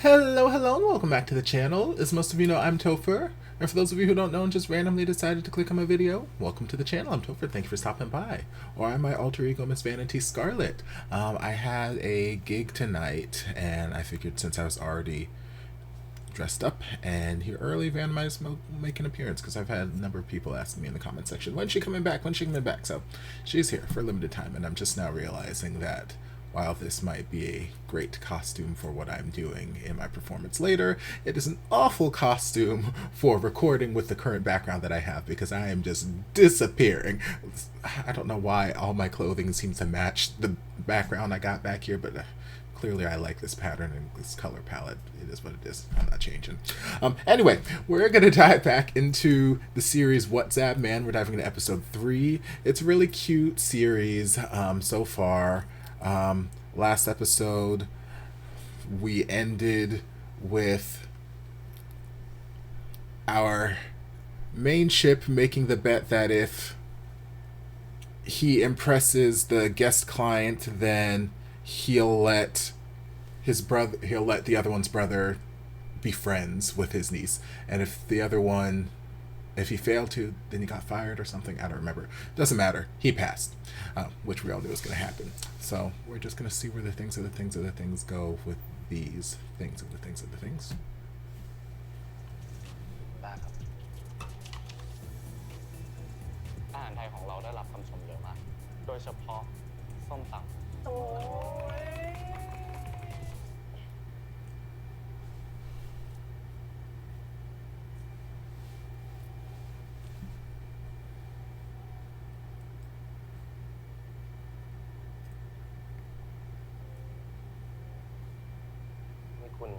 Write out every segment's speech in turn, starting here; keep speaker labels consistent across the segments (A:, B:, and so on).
A: Hello, and welcome back to the channel. As most of you know, I'm Topher. And for those of you who don't know and just randomly decided to click on my video, welcome to the channel. I'm Topher. Thank you for stopping by. Or I'm my alter ego, Miss Vanity Scarlet. I had a gig tonight, and I figured since I was already dressed up and here early, Van might as well make an appearance because I've had a number of people asking me in the comment section, when's she coming back? When's she coming back? So she's here for a limited time, and I'm just now realizing that while this might be a great costume for what I'm doing in my performance later, it is an awful costume for recording with the current background that I have because I am just disappearing. I don't know why all my clothing seems to match the background I got back here, but clearly I like this pattern and this color palette. It is what it is. I'm not changing. Anyway, we're going to dive back into the series What Zabb Man. We're diving into episode 3. It's a really cute series so far. Last episode we ended with our main ship making the bet that if he impresses the guest client, then he'll let the other one's brother be friends with his niece, and if he failed to, then he got fired or something. I don't remember. Doesn't matter. He passed, which we all knew was going to happen. So we're just going to see where the things go with these things of the things.
B: ได้ครับอาหารไทยของเราได้รับคำชมเยอะมากโดยเฉพาะส้มตำโอ้ยนี่คุณ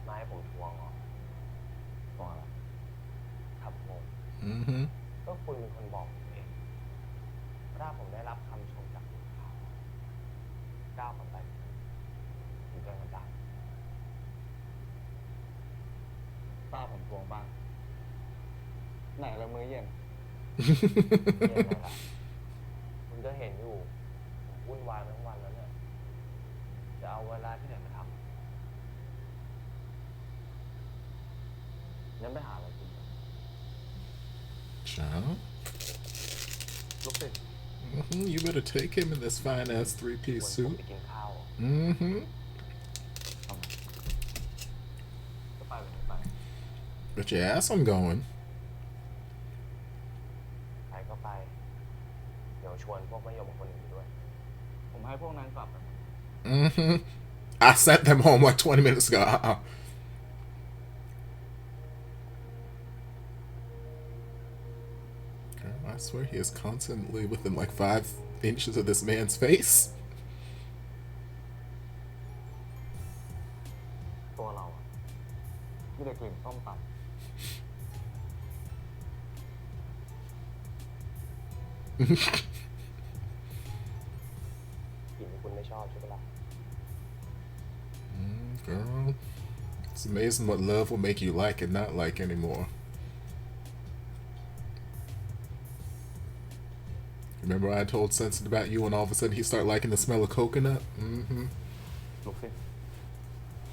B: มาให้ผมทวงเหรอทวงอะไรครับผม
A: Mm-hmm.
B: ก็คุณเป็นคนบอกผมเองถ้าผมได้รับคำชมจากลูกค้าก้าวต่อไปผมจะมาได้ป้าผมทวงบ้างไหนละมื้อเย็นเย็นอะไรล่ะคุณจะเห็นอยู่ผมวุ่นวายทั้งวันแล้วเนี่ยจะเอาเวลาที่ไหนมาทำงั้นไปหาอะไรกินกัน
A: Child.
B: ลุกสิ
A: You better take him in this fine ass 3-piece
B: ชวนผม
A: suit.
B: ไปกินข้าว
A: Mm-hmm.
B: เอามาจะไปหรือไม่ไป
A: But your ass I'm going.
B: ไปก็ไปเดี๋ยวชวนพวกมะยมคนอื่นด้วยผมให้พวกนั้นกลับไป
A: Mm-hmm. I sent them home like 20 minutes ago. I swear he is constantly within like 5 inches of this man's face.
B: ตัวเราอะมีแต่กลิ่นส้มตำกลิ่นที่คุณไม่ชอบใช่ไหมล่ะ
A: Girl, it's amazing what love will make you like and not like anymore. Remember I told Sensen about you and all of a sudden he started liking the smell of coconut? Mm-hmm.
B: ลุกสิ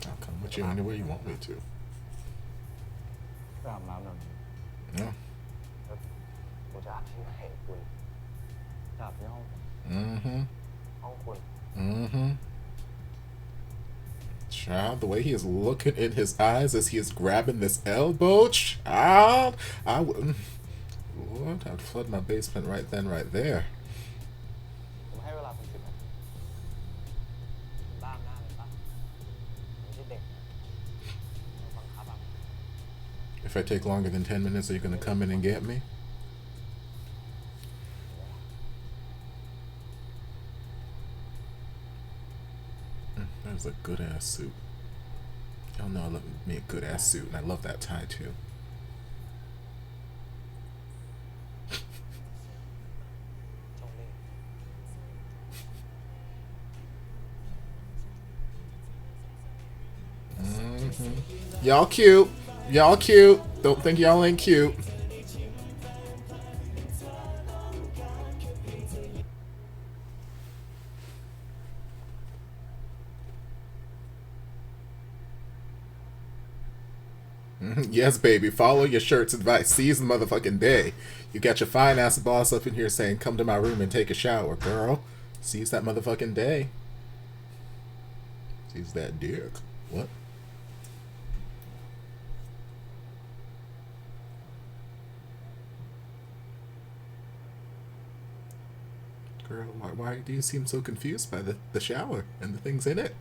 A: I'll come with you anywhere you want me to.
B: ไปอาบน้ำหน่อย
A: Yeah.
B: ผมจะอาบที่ไหนคุณจะอาบที่ห้อง
A: Mm-hmm.
B: ห้องคุณ
A: Mm-hmm. Child, the way he is looking in his eyes as he is grabbing this elbow, child, I would... Lord, I'd flood my basement right then, right there.
B: ผมให้เวลาคุณ10 นาทีบ้ามหน้าเลยปะไม่ใช่เด็กนะบังคับอ่ะ
A: If I take longer than 10 minutes, are you going to come in and get me? That was a good-ass suit. Y'all know I love me a good-ass suit, and I love that tie, too. Mm-hmm. Y'all cute. Y'all cute. Don't think y'all ain't cute. Yes, baby. Follow your shirt's advice. Seize the motherfucking day. You got your fine ass boss up in here saying, "Come to my room and take a shower, girl." Seize that motherfucking day. Seize that dick. What? Girl, why do you seem so confused by the shower and the things in it?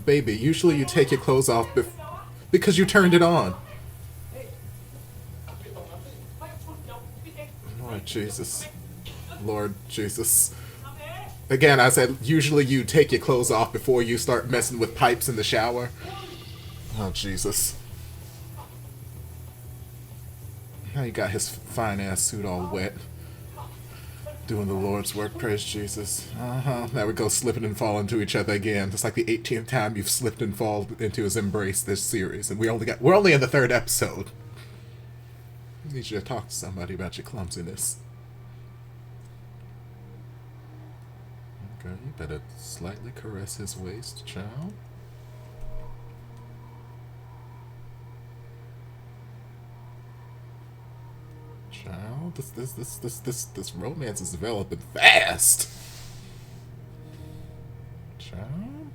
A: Baby, usually you take your clothes off because you turned it on. Lord Jesus. Lord Jesus. Again, I said usually you take your clothes off before you start messing with pipes in the shower. Oh, Jesus. Now you got his fine-ass suit all wet. Doing the Lord's work, praise Jesus. Now we go slipping and falling to each other again. It's like the 18th time you've slipped and fallen into his embrace this series, and we're only in the 3rd episode. I need you to talk to somebody about your clumsiness. Okay, you better slightly caress his waist, child. Child, this romance is developing fast. Child.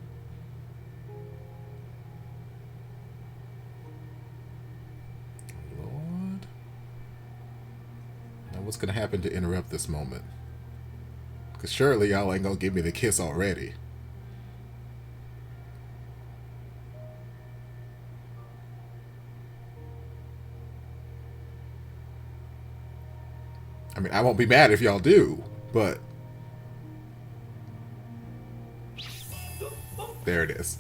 A: Lord. Now what's gonna happen to interrupt this moment? Because surely y'all ain't gonna give me the kiss already. I mean, I won't be mad if y'all do, but... There it is.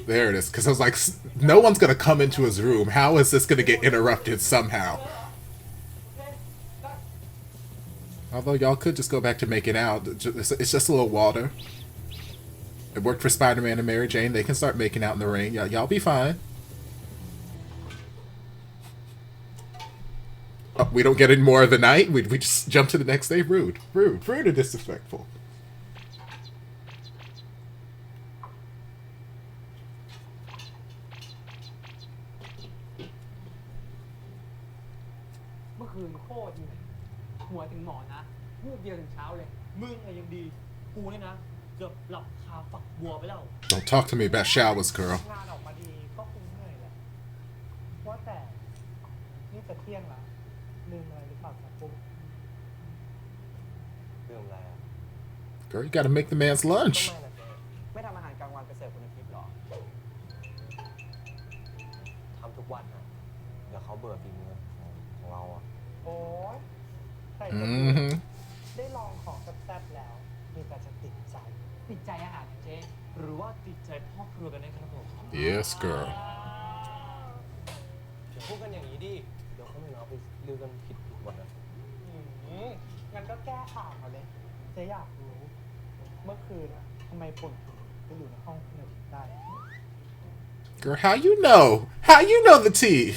A: There it is. Because I was like, no one's going to come into his room. How is this going to get interrupted somehow? Although y'all could just go back to making out. It's just a little water. It worked for Spider-Man and Mary Jane. They can start making out in the rain. Y'all be fine. Oh, we don't get any more of the night? We just jump to the next day? Rude. Rude. Rude and disrespectful. Don't talk to me about showers, girl. Girl, you gotta make the man's lunch. Mm-hmm. Yes, girl. Girl, how you know? How you know the tea?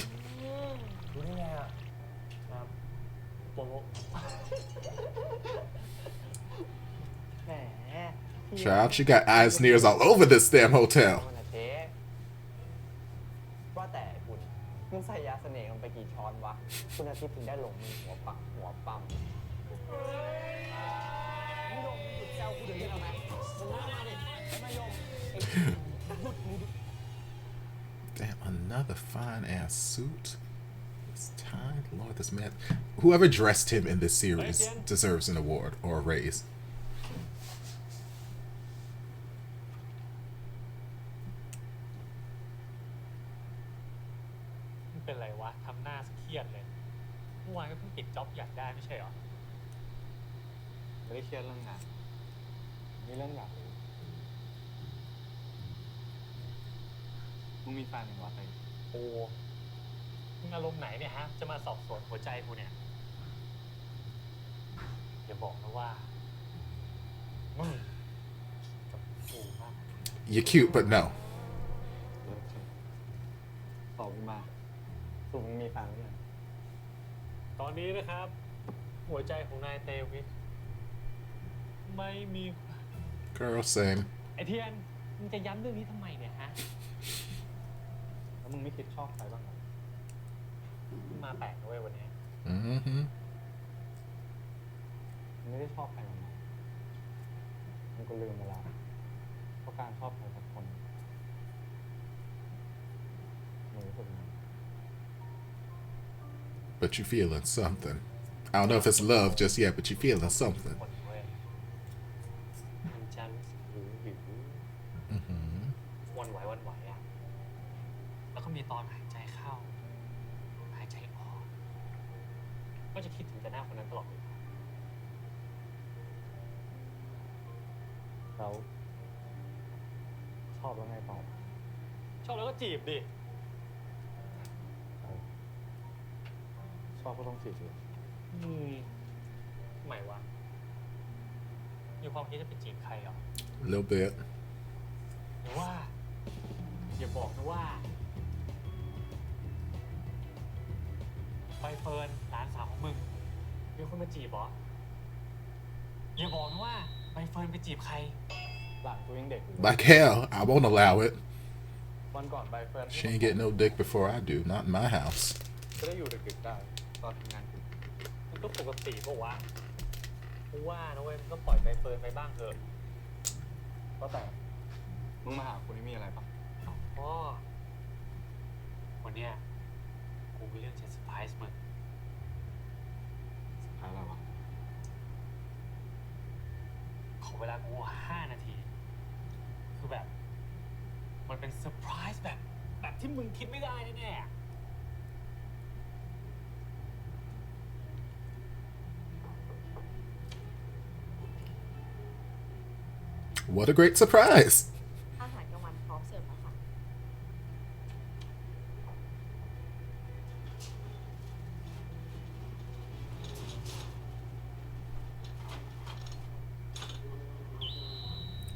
A: Child, she got eyes and ears all over this damn hotel. Damn, another fine ass suit. It's time, Lord, this man. Whoever dressed him in this series deserves an award or a raise. You're cute, but no. Girl, same.
C: ไอเทียนมึงจะย้ำเรื่องนี้ทำไมเนี่ยฮะ
B: แล้วมึงไม่คิดชอบใครบ้างเหรอ
C: มึงมาแปลกนะเว้ยวันนี้
A: Mm-hmm.
B: มึงไม่ได้ชอบใครมามึงก็ลืมไปแล้วเพราะการชอบใครสักคนมึงรู้สึกไง
A: But you feeling something. I don't know if it's love just yet, but you feeling something.
C: คนเว้ยมันจะรู้สึกหิว
A: Mm-hmm.
C: วันไหวอ่ะ แล้วก็มีตอนหายใจเข้า หายใจออก ก็จะคิดถึงแต่หน้าคนนั้นตลอดเวลา
B: แล้วชอบแล้วไงต่อ
C: ชอบแล้วก็จีบดิ
B: ชอบก็ต้องจีบเลย
C: ทำไมวะมีความคิดจะไปจีบใครเหรอ
A: A little bit.
C: หรือว่าอย่าบอกนะว่าใบเฟิร์นหลานสาวของมึงมีคนมาจีบเหรออย่าบอกนะว่าใบเฟิร์นไปจีบใคร
B: หลานกูยังเด็กอยู่
A: Like hell, I won't allow it.
B: วันก่อนใบเฟิร์น
A: She ain't getting no dick before I do. Not in my house.
B: จะได้อยู่ดึกๆได้ตอนทำงานกู
C: มันก็ปกติปะวะกูว่านะเว้ยมันก็ปล่อยใบเฟิร์นไปบ้างเถอะ
B: ก็แต่มึงมาหากูนี่มีอะไรปะ
C: อ๋อวันเนี้ยกูมีเรื่องจะเซอร์ไพรส์มึง
B: สุดท้ายแล้ววะ
C: ขอเวลากู5 นาที คือแบบ มันเป็นเซอร์ไพรส์แบบที่มึงคิดไม่ได้แน่ๆ
A: What a great surprise.
D: อาหารกลางวันพร้อมเสิร์ฟแล้วค่ะ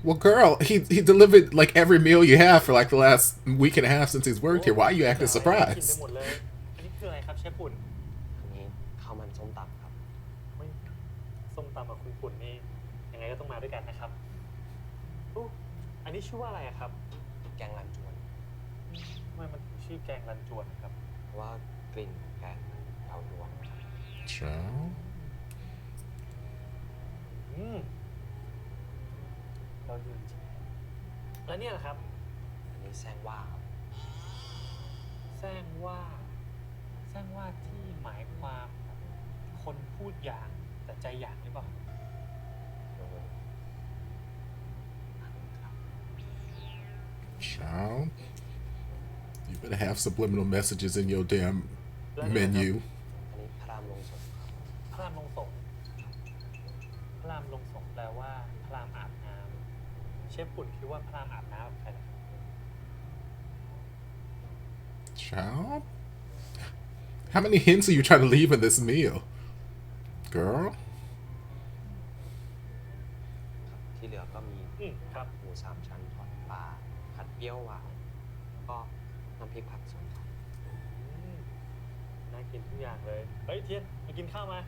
A: Well, girl, he delivered like every meal you have for like the last week and a half since he's worked here. Why are you acting
C: กิน
A: surprised?
C: ไปหมดเลย อันนี้คืออะไรครับเชฟปุ่น
B: อันนี้ข้าวมันส้มตำครับ
C: ไม่ส้มตำกับคุณปุ่นนี่ยังไงก็ต้องมาด้วยกันนะครับอู้อันนี้ชื่อว่าอะไรอะครับ
B: แกงรันจวน
C: ทำไมมันถึงชื่อแกงรันจวนนะครับ
B: เพราะว่ากลิ่นแกงมันเรารวมครับ
A: Child.
C: เรายืนจริงแล้วเนี่ยนะครับ
B: อันนี้แซงว่าครับ
C: แซงว่าที่หมายความคนพูดอย่างแต่ใจอย่างหรือเปล่า
A: Child. You better have subliminal messages in your damn
C: แล้วเนี่ยครับ
A: menu.
B: อันนี้พระรามลงศพครับ
C: พระรามลงศพพระรามลงศพแปลว่าพระรามอาบน้ำเชฟปุ่นคิดว่าพระรามอาบน้ำกับใครล่ะ
A: Child. How many hints are you trying to leave in this meal? Girl.
B: ครับที่เหลือก็มี
C: ครับ
B: หมู3 ชั้นทอดปลาผัดเปรี้ยวหวานก็น้ำพริกผักสวนครับ
C: น่ากินทุกอย่างเลย เฮ้ยเทียนมากินข้าวมา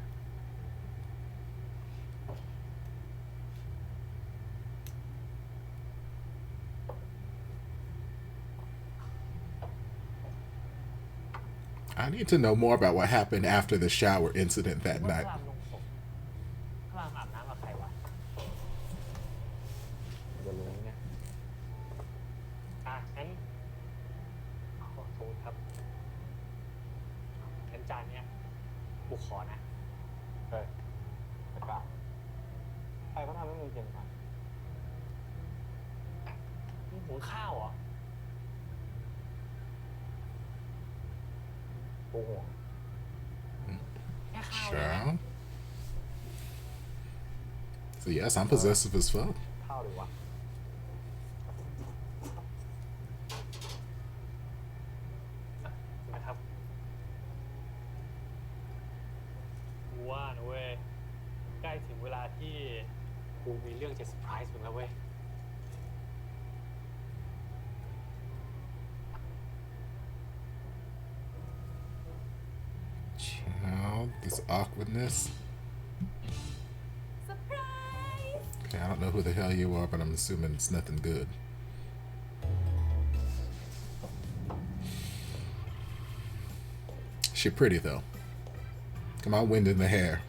A: I need to know more about what happened after the shower incident that
C: ว่าพ
A: night.
C: ระรามลงศพพระรามอาบน้ำกับใครวะ
B: จะรู้เนี่ย
C: งั้นขอโทษครับงั้นจานเนี้ยกูขอนะ
B: เฮ้ยแต่กล้าใครเขาทำให้มึงกินกัน
C: มึงหุงข้าวเหรอ
B: กูห่วง
C: แค่ข้าวเลยนะ
A: Child. So yes, I'm possessive as fuck.
B: ข้าวหรือวะ
C: นะครับกูว่านะเว้ย ใกล้ถึงเวลาที่กูมีเรื่องจะเซอร์ไพรส์มึงแล้วเว้ย
A: Child, this awkwardness.
D: เซอร์ไพรส์
A: Okay. say, I don't know who the hell you are, but I'm assuming it's nothing good. She pretty though. Come on, wind in the hair.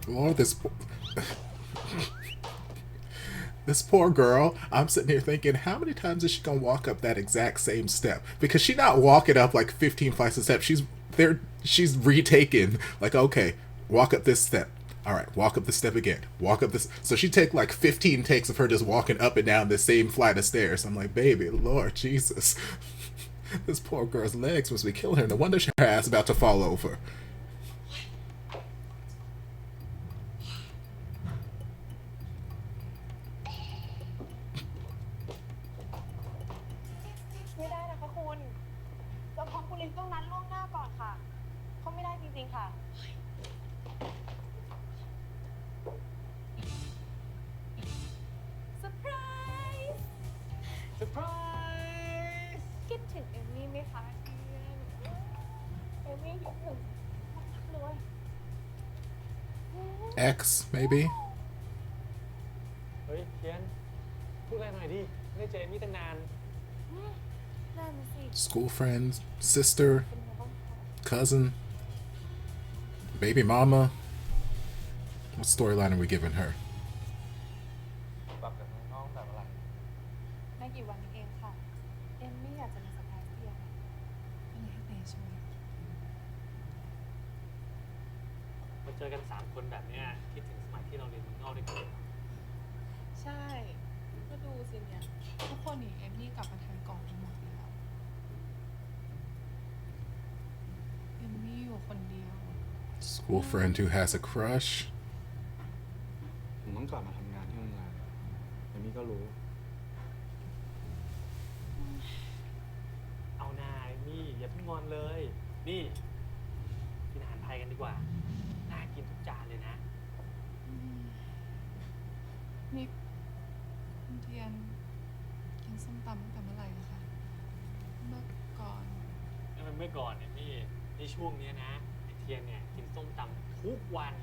A: Lord, this poor girl. I'm sitting here thinking, how many times is she gonna walk up that exact same step? Because she's not walking up like 15 flights of steps. She's retaking, like, okay, walk up this step. All right, walk up the step again. Walk up this. So she take like 15 takes of her just walking up and down the same flight of stairs. I'm like, baby, Lord Jesus. This poor girl's legs must be killing her. No wonder her ass about to fall over.
D: Surprise คิดถึงเอมมี่ไหมคะเพื่อนเอมมี่คิดถึงเลย
A: X maybe
C: เฮ้ยเทียนพูดอะไรหน่อยดิไม่ได้เจอเอมมี่ตั้งนาน
D: นั่นสิ
A: school friends, sister, cousin, baby mama. What storyline are we giving her?
B: ปรับกับน้องๆแบบอะไร
D: ไม่กี่วันนี้เองค่ะเอมมี่อยากจะมีเซอร์ไพรส์เดียวก็เลยให้เตช่วย
C: มาเจอกัน3 คนแบบเนี้ยคิดถึงสมัยที่เราเรียนเมืองนอกด้วยกัน
D: ใช่ก็ดูสิเนี่ยทุกคนหนีเอมมี่กลับมาทางกองทั้งหมดแล้วเอมมี่อยู่คนเดียว
A: School friend who has a crush.
B: ผมต้องกลับมาทำงานที่โรงงานเอมมี่ก็รู้
C: เอาหน่าเอมมี่อย่าเพิ่งงอนเลย นี่กินอาหารไทยกันดีกว่าน่ากินทุกจานเลยนะ
D: นี่คุณเทียนกินส้มตำตั้งแต่เมื่อไหร่นะคะเมื่อก่อน
C: นั่นมันเมื่อก่อนเนี่ยพี่ในช่วงเนี้ยนะไอเทียนเนี่ยกินส้มตำทุกวัน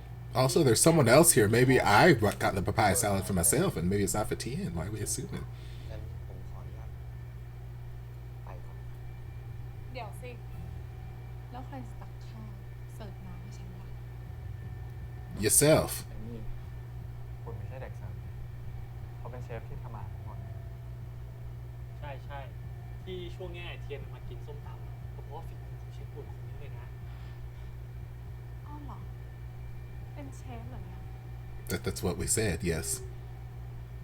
A: Also, there's someone else here. Maybe I got the papaya salad for myself, and maybe it's not for Tien. Why are we assuming?
B: งั้นผมขออนุญาตไปก่อน
D: เดี๋ยวสิแล้วใครจะตักข้าวเสิร์ฟน้ำให้ฉันล่ะ
A: Yourself.
B: เอมมี่คุณไม่ใช่เด็กเสิร์ฟเขาเป็นเชฟที่ทำอาหารทั้งหมด
C: ใช่ใช่ที่ช่วงเนี้ยไอเทียนมากินส้มตำอะก็เพราะว่าฝีมือของเชฟปุ่นคนนี้เลยนะ
D: อ้าวเหรอเป็นเชฟเหรอเนี่ย
A: That's what we said. Yes.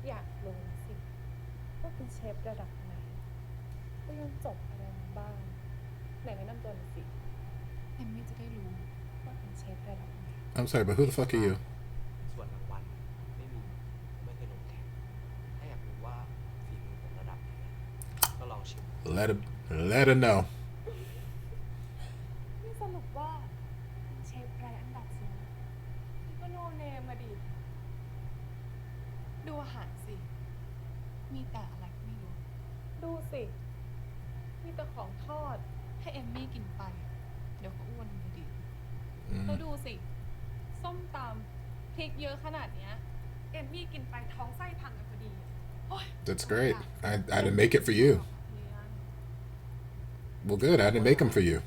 D: อยากรู้สิว่าเป็นเชฟระดับไหนก็ยังจบอะไรมาบ้างไหนแนะนำตัวหน่อยสิเอมมี่จะได้รู้ว่าเป็นเชฟระดับไหน
A: I'm sorry, but who the fuck are you?
B: ส่วนรางวัลไม่มีไม่เคยลงแข่งถ้าอยากรู้ว่าฝีมือผมระดับไหนก็ลองชิม
A: Let her know.
D: นี่สรุปว่าเป็นเชฟรายอันดับสินะนี่ก็โนเนมมาดิดูอาหารสิมีแต่อะไรก็ไม่รู้ดูสิมีแต่ของทอดให้เอมมี่กินไปเดี๋ยวก็อ้วนพอดีแล้วดูสิส้มตำพริกเยอะขนาดเนี้ยเอมมี่กินไปท้องไส้พังกันพอดีโอ๊ย
A: That's great. I didn't make it for you. Well, good. I didn't make them for you.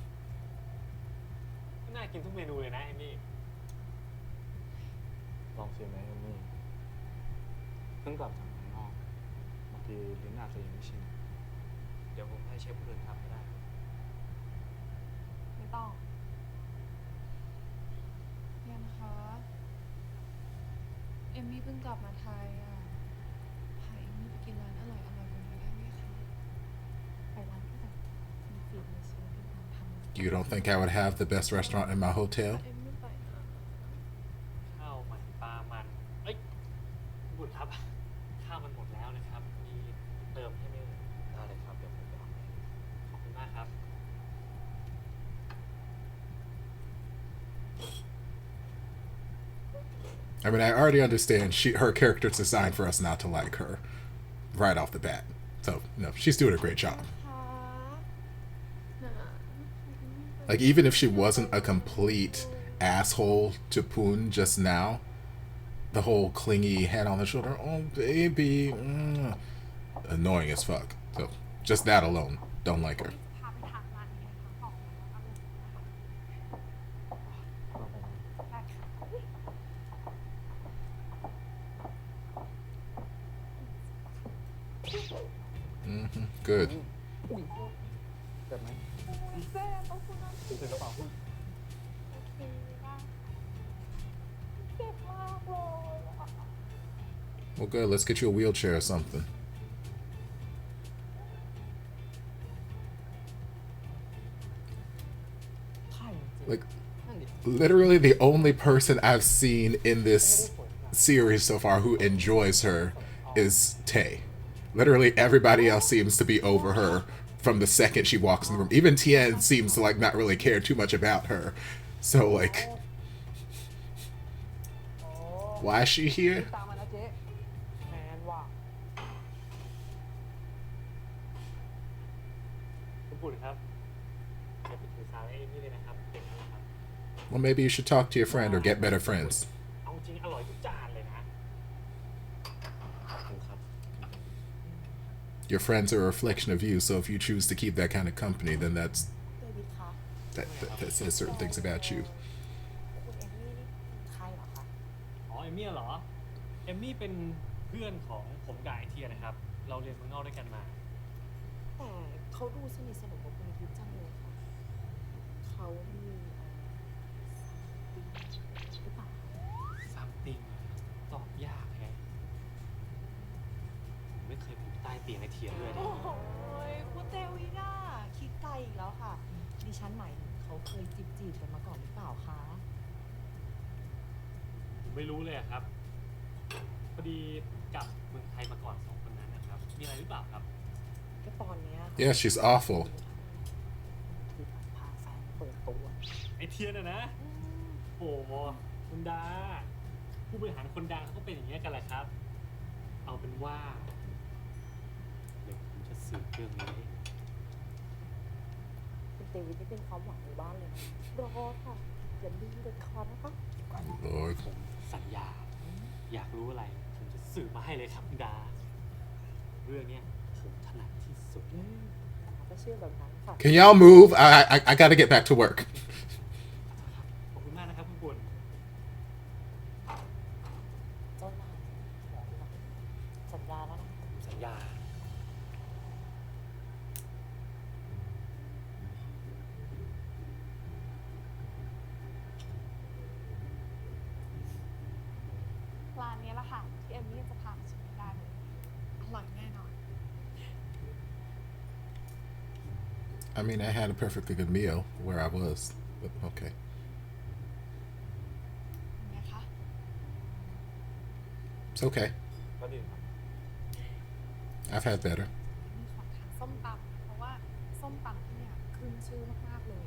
C: น่ากินทุกเมนูเลยนะเอมมี่
B: ลองชิมไหมเอมมี่เพิ่งกลับจากเมืองนอกบางทีลิ้นอาจจะยังไม่ชินเดี๋ยวผมให้เชฟคนอื่นทำก็ได้
D: ไม่ต้องเรียนคะเอมมี่เพิ่งกลับมาไทยอ่ะพาเอมมี่ไปกินร้านอร่อยๆกว่านี้ได้ไหมคะไปร้านที่แบบมีฝีมือเชฟที่ทำ
A: You don't think I would have the best restaurant in my hotel?
D: เอมมี่ไปนะ
C: ข้าวมันปลามันเอ้ยบุญครับข้าวมันหมดแล้วนะครับมีเติมให้ไหมเอ่ย
B: ได้เลยครับเดี๋ยวผมไปเอาให้
C: ขอบคุณมากครับ
A: I mean, I already understand her character's designed for us not to like her right off the bat. So, no, she's doing a great job. Like, even if she wasn't a complete asshole to Poon just now, the whole clingy head on the shoulder, oh baby, annoying as fuck. So just that alone, don't like her.
D: พาไปทางร้านนี้นะคะบอกเลยว่าอร่อยนะคะได้ค่ะอุ๊ย
A: Good.
B: เจ็บไหม
D: เจ๊ต้องคุณน้ำ
B: ถือกระเป๋า
D: โอเคนะเจ็บมากเลยอะ
A: Well, good. Let's get you a wheelchair or something.
C: ใช่จริง
A: Like,
C: นั่นดิ
A: literally the only person I've seen in this series so far who enjoys her is Tay. Literally everybody else seems to be over her from the second she walks in the room. Even Tien seems to like not really care too much about her. So like, why is she here?
B: ตามมานะเจ๊แมนว่ะ
C: คุณปุ่นครับอย่าไปถือสาไอ้นี่เลยนะครับเก่งมากครับ
A: Well, maybe you should talk to your friend or get better friends.
C: เอาจริงอร่อยทุกจานเลยนะขอบคุณครับ
A: Your friends are a reflection of you, so if you choose to keep that kind of company, then
D: เดวิดคะ
A: that says certain things about you.
D: คุณเอมมี่นี่เป็นใครเหรอคะ
C: อ๋อเอมมี่เหรอ เอมมี่เป็นเพื่อนของผมกับไอเทียนะครับ เราเรียนเมืองนอกด้วยกันมา
D: แต่เขาดูสนิทสนมกับคุณทิพย์จังเลยค่ะ เขามีหรือเปล่า
C: something ตอบยากแฮะผมไม่เคยอยู่ใต้เตียงไอเทียด้วยนะ
D: โอ้โหคุณเตวิน่าคิดไกลอีกแล้วค่ะ ดิฉันหมายถึงเขาเคยจีบกันมาก่อนหรือเปล่าคะ
C: ผมไม่รู้เลยอะครับ พอดีกลับเมืองไทยมาก่อนสองคนนั้นนะครับ มีอะไรหรือเปล่าครับ
D: ก็ตอนเนี้ย
A: Yeah, she's awful.
D: คือพาแฟนเปิดตัว
C: ไอเทียน่ะนะ โอ้โหคุณดา ผู้บริหารคนดังเขาก็เป็นอย่างนี้ยกันแหละครับ เอาเป็นว่าเดี๋ยวผมจะสืบเรื่องนี้
D: คุณเตวิดนี่เป็นความหวังในบ้านเลยนะรอค่ะ อย่าลืมเด็ดขาดนะคะ
A: Lord.
C: ผมสัญญา อยากรู้อะไร ผมจะสืบมาให้เลยครับคุณดา เรื่องเนี้ยผมถนัดที่สุด
D: ก็เชื่อแบบนั้นค่ะ
A: Can y'all move? I gotta get back to work.
C: ขอบคุณมากนะครับคุณปุ่น
D: เจ้านายสัญญาแล้วนะ
C: สัญญา
D: ร้านนี้แหละค่ะ ที่เอมมี่จะพามาชิมให้ได้เลย อร่อยแน่นอน
A: I mean, I had a perfectly good meal where I was, but okay.
D: เป็นไงคะ
A: It's okay.
B: ก็ดีครับ
A: I've had better.
D: มีขอทานส้มตำเพราะว่าส้มตำที่เนี่ยขึ้นชื่อมากๆเลย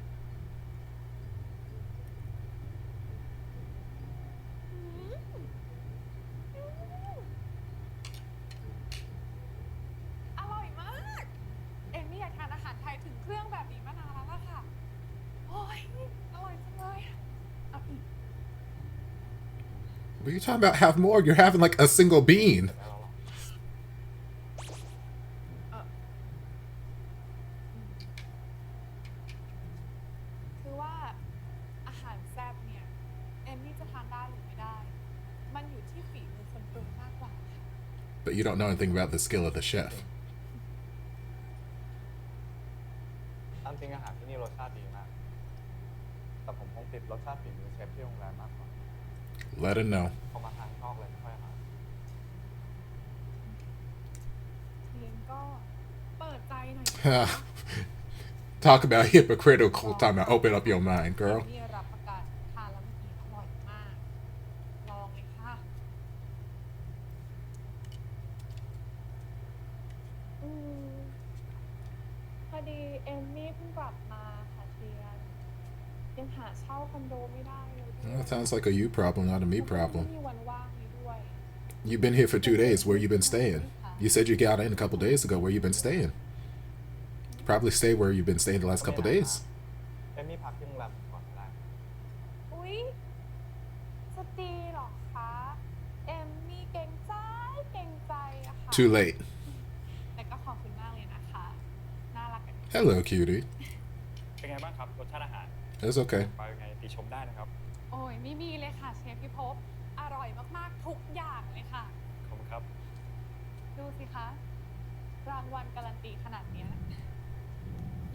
D: อืมอร่อยมาก เอมมี่อยากทานอาหารไทยถึงเครื่องแบบนี้มานานแล้วล่ะค่ะ โอ้ยอร่อยจังเลยเอาอีก
A: What are you talking about? Have more? You're having like a single bean.
B: แล้วเรา
D: คือว่าอาหารแซ่บเนี่ย เอมมี่จะทานได้หรือไม่ได้ มันอยู่ที่ฝีมือคนปรุงมากกว่าค่ะ
A: But you don't know anything about the skill of the chef.
B: ตามจริงอาหารที่นี่รสชาติดีมาก แต่ผมคงติดรสชาติฝีมือเชฟที่โรงแรมมากกว่า
A: Let her know.
B: พอมาทางนอกเลยไม่ค่อยหา
D: เทียนก็เปิดใจหน่อย
A: Talk about hypocritical time to open up your mind, girl.
D: นี่รับประกันทานแล้วเมื่อกี้อร่อยมาก ลองเลยค่ะพอดีเอมมี่เพิ่งกลับมาค่ะเทียน ยังหาเช่าคอนโดไม่ได้เลยด้วย
A: Well, that sounds like a you problem, not a me
D: ไม่
A: problem.
D: มีวันว่างนี้ด้วย
A: You've been here for 2 days. Where you been staying? You said you got in a couple days ago. Where you been staying? Probably stay where you've been staying the last couple days.
B: เอมมี่พักที่โรงแรมก่อนก็ได้
D: อุ๊ยจะดีเหรอคะ เอมมี่เกรงใจอะค่ะ
A: Too late.
D: แต่ก็ขอบคุณมากเลยนะคะ น่ารักกัน
A: Hello, cutie.
B: เป็นไงบ้างครับรสชาติอาหาร
A: It's okay.
B: ไปยังไงติชมได้นะครับ
D: โอ้ยไม่มีเลยค่ะเชฟพิภพอร่อยมากๆทุกอย่างเลยค่ะ
B: ขอบคุณครับ
D: ดูสิคะ รางวัลการันตีขนาดเนี้ย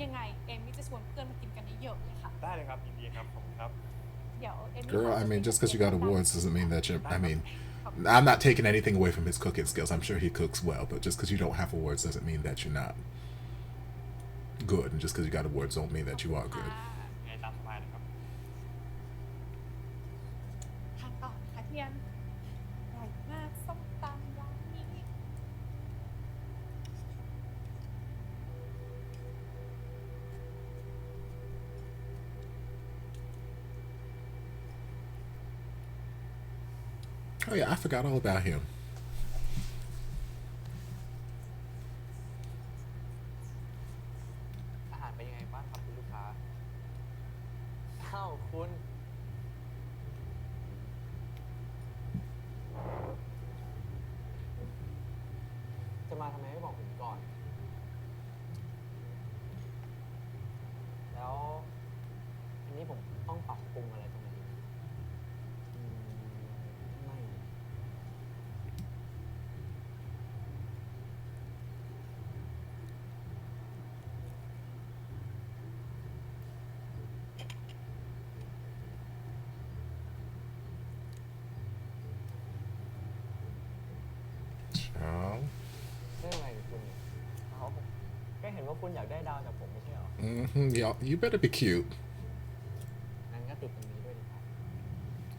D: ยังไงเอมมี่จะชวนเพื่อนมากินกันเยอะๆเลยค่ะ
B: ได้เลยครับยินดีครับขอบคุณครับ
D: เดี๋ยวเอมมี่
A: Girl, I mean, just because you got awards doesn't mean that you're. I mean,
D: ขอบคุณ
A: I'm not taking anything away from his cooking skills. I'm sure he cooks well, but just because you don't have awards doesn't mean that you're not good. And just because you got awards don't mean that you are good.
B: ไงตามสบายนะครับ
D: ทานต่อนะคะเทียนอร่อยมากส้มตำร้านนี้
A: Oh yeah, I forgot all about him.
B: อาหารเป็นยังไงบ้างครับคุณลูกค้าอ้าวคุณ จะมาทำไมไม่บอกผมก่อน แล้วอันนี้ผมต้องปรับปรุงอะไรตรงไหนไม่
A: Oh.
B: เรื่องอะไรกับคุณเนี่ยเขาก็เห็นว่าคุณอยากได้ดาวจากผมไม่ใช่เหรอ
A: Yeah, you better be cute,
B: งั้นก็ติดตรงนี้ด้วยดีครับ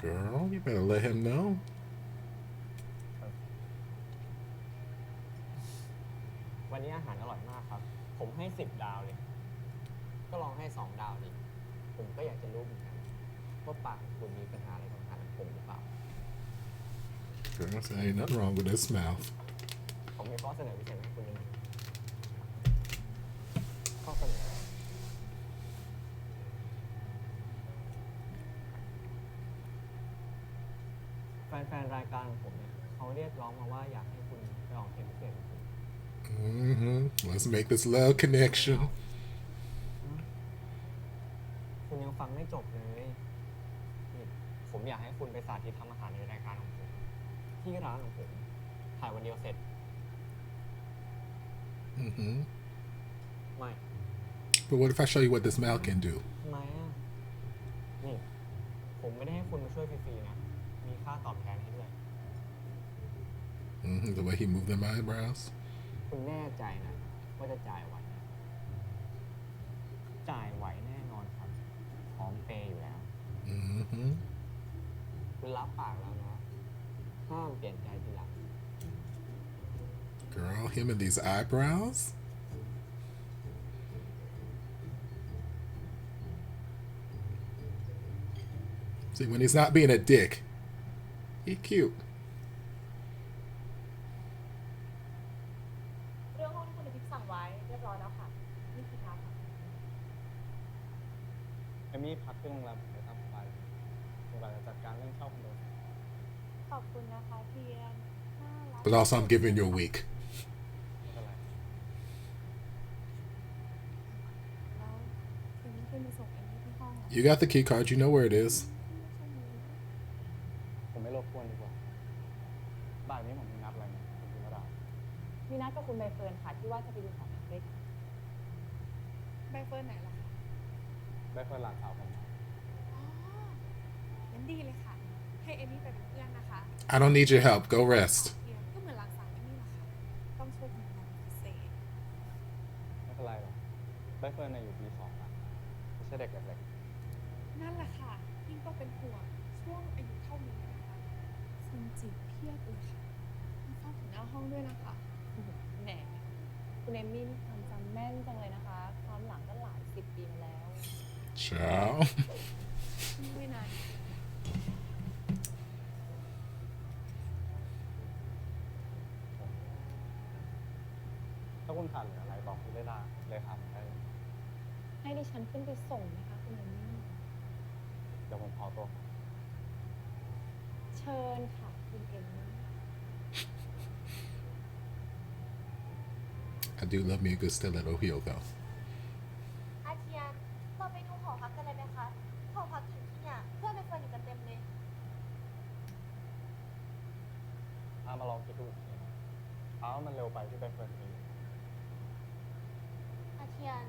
A: girl. You better let him know.
B: วันนี้อาหารอร่อยมากครับ ผมให้10 ดาวเลย ก็ลองให้2 ดาวดิ ผมก็อยากจะรู้เหมือนกันว่าปากของคุณมีปัญหาอะไรกับอาหารของผมหรือเปล่า
A: Girl, there ain't nothing wrong with his mouth.
B: ผมมีข้อเสนอพิเศษให้คุณด้วยนะข้อเสนอแฟนๆรายการของผมเนี่ยเขาเรียกร้องมาว่าอยากให้คุณไปออกเทปพิเศษของผม
A: Let's make this love connection.
B: คุณยังฟังไม่จบเลยนี่ผมอยากให้คุณไปสาธิตทำอาหารในรายการของผม ที่ร้านของผม ถ่ายวันเดียวเสร็จ ไม่
A: But what if I show you what this mouth can do?
B: ทำไมอ่ะ นี่ ผมไม่ได้ให้คุณมาช่วยฟรีๆนะ มีค่าตอบแทนให้ด้วย
A: The way he moved them eyebrows.
B: คุณแน่ใจนะว่าจะจ่ายไหวนะจ่ายไหวแน่นอนครับ พร้อมเปย์อยู่แล้ว คุณรับปากแล้วนะ ห้ามเปลี่ยนใจทีหลัง
A: Girl, him and these eyebrows. See, when he's not being a dick, he cute.
D: เรื่องห้องที่คุณทิพย์สั่งไว้เรียบร้อยแล้วค่ะ นี่คือทางค่ะ
B: เอมี่พักที่โรงแรมผมได้ตามสบายผมกำลังจะจัดการเรื่องเช่าคอนโด
D: ขอบคุณนะคะเทียนน่ารัก
A: But also, I'm giving you a week.
B: ไม่เป็นไร
D: แล้วทีนี้ขึ้นมาส่งเอมมี่ที่ห้องเหรอ
A: You got the key card. You know where it is.
B: ผมไม่รบกวนดีกว่าบ่ายนี้ผมมีนัดอะไรเนี่ยคุณพิมดา
E: มีนัดกับคุณใบเฟิร์นค่ะที่ว่าจะไปดูหอพักด้วยกัน
D: ใบเฟิร์นไหนล่ะคะ
B: ใบเฟิร์นหลานสาวผม
D: อ๋องั้นดีเลยค่ะ ให้เอมมี่ไปเป็นเพื่อนนะคะ
A: I don't need your help. Go rest.
D: เทียนก็เหมือนหลานสาวเอมมี่แหละค่ะ ต้องช่วยทำงานพิเศษ
B: ไม่เป็นไรหรอกใบเฟิร์นน่ะอยู่ปี2อะไม่ใช่เด็กเล็ก
D: นั่นแหละค่ะ ยิ่งต้องเป็นห่วงช่วงอายุเท่านี้นะคะคนจีบเพียบเลยค่ะต้องเฝ้าถึงหน้าห้องด้วยนะคะ
E: แหมคุณเอมมี่นี่ความจำแม่นจังเลยนะคะ ความหลังก็หลาย10 ปีมาแล้ว
A: Ciao.
D: ไม่นาน
B: ๆถ้าคุณขาดเหลืออะไรบอกคุณได้เลยครับได้เลย
E: ให้ดิฉันขึ้นไปส่งไหมคะคุณเอมมี่
B: เดี๋ยวผมขอตัว
E: เชิญค่ะคุณเอมมี่
A: I do love me a good stiletto heel though.
F: อาเทียนเราไปดูหอพักกันเลยไหมคะ หอพักหญิงที่เนี่ยเพื่อนไปเฟิร์นอยู่กันเต็มเลย
B: มาลองคิดดูอีกทีว่ามันเร็วไปที่ไปเฟิร์นที
F: อาเทียน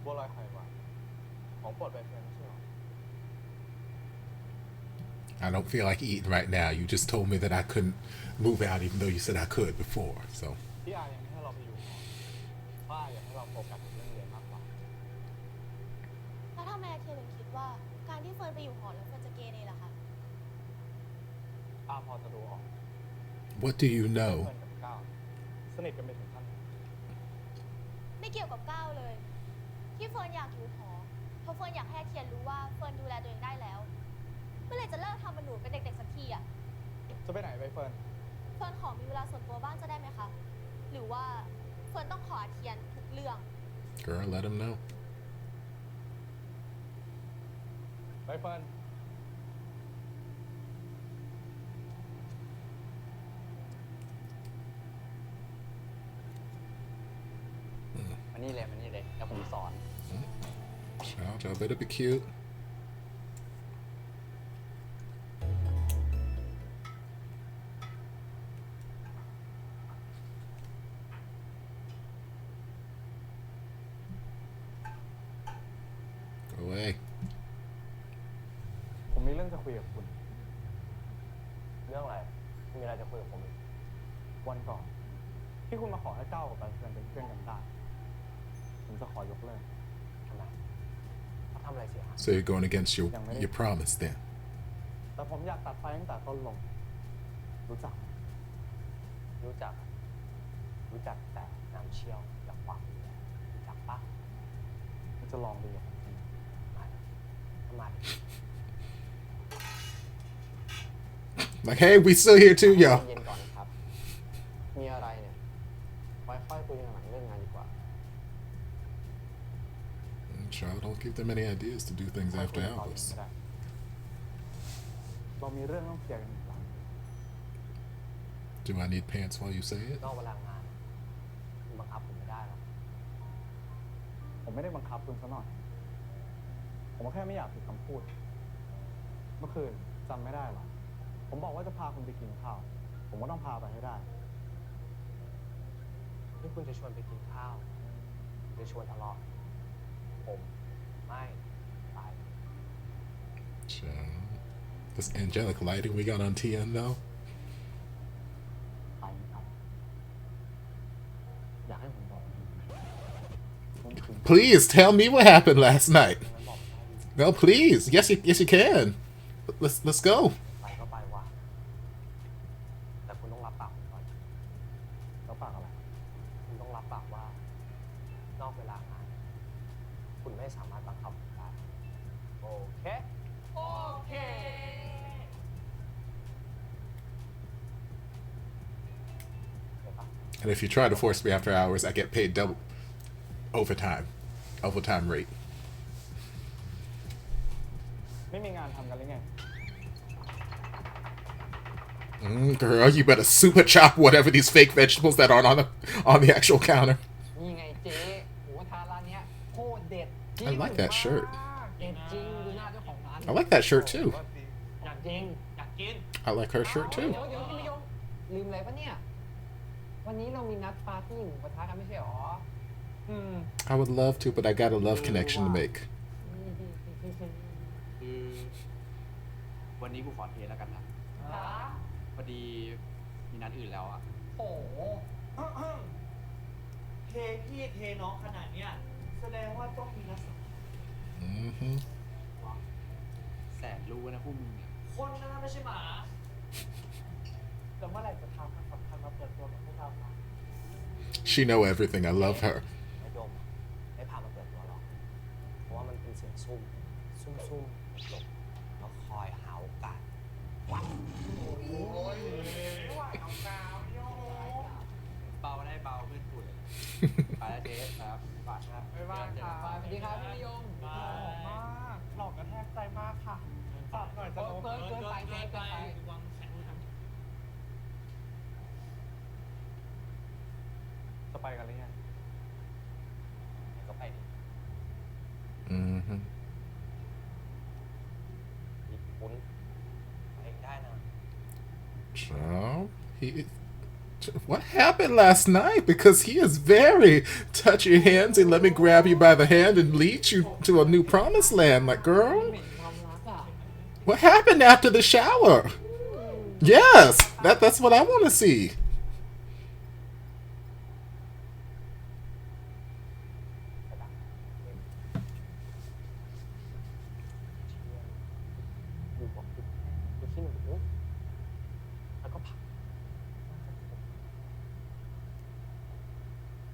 B: บัวลอยไข่หวานของโปรดไปเฟิร์นไม่ใช่หรอ
A: I don't feel like eating right now. You just told me that I couldn't move out even though you said I could before. So
B: พี่อายังไม่ให้เราไปอยู่หอป้าอยากให้เราโฟกัสกับเรื่องเรียนมากกว่า
F: แล้วทำไมอาเทียนถึงคิดว่าการที่เฟิร์นไปอยู่หอแล้วเฟิร์นจะเกเรล่ะคะ
B: พอจะดูออก
A: what do you know?
B: เฟิร์นกับก้าวสนิทกันไปถึงขั้น
F: ไม่เกี่ยวกับก้าวเลย ที่เฟิร์นอยากอยู่หอ เพราะเฟิร์นอยากให้อาเทียนรู้ว่าเฟิร์นดูแลตัวเองได้แล้ว เมื่อไหร่จะเลิกทำเป็นหนูเป็นเด็กๆสักทีอะ
B: จะไปไหนไปเฟิร์น
F: เฟิร์นขอมีเวลาส่วนตัวบ้างจะได้ไหมคะ หรือว่าเฟิร์นต้องขออาเทียนทุกเรื่อง
A: Girl, let him know.
B: ไปเฟิร์น มานี่เลยเดี๋ยวผมสอน
A: Child, y'all better be cute. Go away.
B: ผมมีเรื่องจะคุยกับคุณ เรื่องอะไร มีอะไรจะคุยกับผมอีกวันก่อน ที่คุณมาขอให้ก้าวกับไปเฟิร์นเป็นเพื่อนกันได้ ผมจะขอยกเลิกทำไมเขาทำอะไรเสียหาย
A: So you're going against your promise then?
B: แต่ผมอยากตัดไฟตั้งแต่ต้นลม รู้จักแต่น้ำเชี่ยวจากความดูแลรู้จักปะมันจะลองดูอย่างนี้ทำไม
A: Like, hey, we still here too, y'all.
B: เย็นก่อนครับ มีอะไรเนี่ยไว้ค่อยคุยกันหลังเรื่องงานดีกว่า
A: Child, don't give them any ideas to do things
B: ค่อยคุ
A: after
B: ยกันตอนนี้
A: hours.
B: ก็ได้ เรามีเรื่องต้องเคลียร์กันอีกครั้ง
A: Do I need pants while you say it?
B: นอกเวลางานคุณบังคับผมไม่ได้หรอกผมไม่ได้บังคับคุณซะหน่อย ผมแค่ไม่อยากผิดคำพูด เมื่อคืนจำไม่ได้หรอ ผมบอกว่าจะพาคุณไปกินข้าว ผมก็ต้องพาไปให้ได้ นี่คุณจะชวนไปกินข้าวหรือชวนทะเลาะผมไม่ไป
A: Child. This angelic lighting we got on TN though.
B: ไปครับ อยากให้ผมบอกผมคืน
A: Please tell me what happened last night.
B: มันบอกไม่ได้
A: No, please. Yes, you can. Let's go.
B: ไปก็ไปวะแต่คุณต้องรับปากผมก่อนรับปากอะไร คุณต้องรับปากว่า นอกเวลางาน คุณไม่สามารถบังคับผมได้ โอเค
C: โอเค
B: เดี๋ยวปะ
A: And if you try to force me after hours, I get paid double overtime rate.
B: ไม่มีงานทำกันหรือไง
A: Girl, you better super chop whatever these fake vegetables that aren't on the actual counter.
G: นี่ไงเจ๊หมูกระทะร้านเนี้ยโคตรเด็ด
A: I like that shirt.
G: เด็ดจริงดูหน้าเจ้าของร้าน
A: I like that shirt too.
C: อยากกินอยากกิน
A: I like her shirt
G: เดี๋
A: too.
G: ยวพี่มยงลืมอะไรปะเนี่ย วันนี้เรามีนัดปาร์ตี้หมูกระทะกันไม่ใช่หรอ
A: I would love to, but I got a love connection to make.
H: คือวันนี้กูขอเทแล้วกันนะ พอดีมีนัดอื่นแล้วอ่ะ
C: โอ้โห เทพี่เทน้องขนาดเนี้ยแสดงว่าต้องมีนักสัง
A: Mm-hmm.
H: แสนรู้นะพวกมึงเนี่ย
C: คนนะไม่ใช่หมาแต่เมื่อไหร่จะทำความสำคัญมาเปิดตัวกับพวกเราคะ
A: She know everything. I love her.
B: ไอ้ดม ไอ้
H: ไปแล้วเจ๊ครับฝากครับ
G: บ๊ายบายค่ะสวัสดีครับพี่นิยม
C: บา
B: หล่อมากหล่อกระแทกใจมากค่ะจับหน่อยจะลบ
G: เกินไป
C: วางแข็งครับ
B: จะไปกันหรือยังก็ไปดิ
A: Mm-hmm.
B: มีคุณไปเองได้นะ
A: So what happened last night? Because he is very touch your hands and let me grab you by the hand and lead you to a new promised land, like girl.
G: เหม็นความรักอ่ะ
A: What happened after the shower? Yes, that's what I want to see.
B: อยู่กับคุณดูขี้หนูแล้วก็ผัก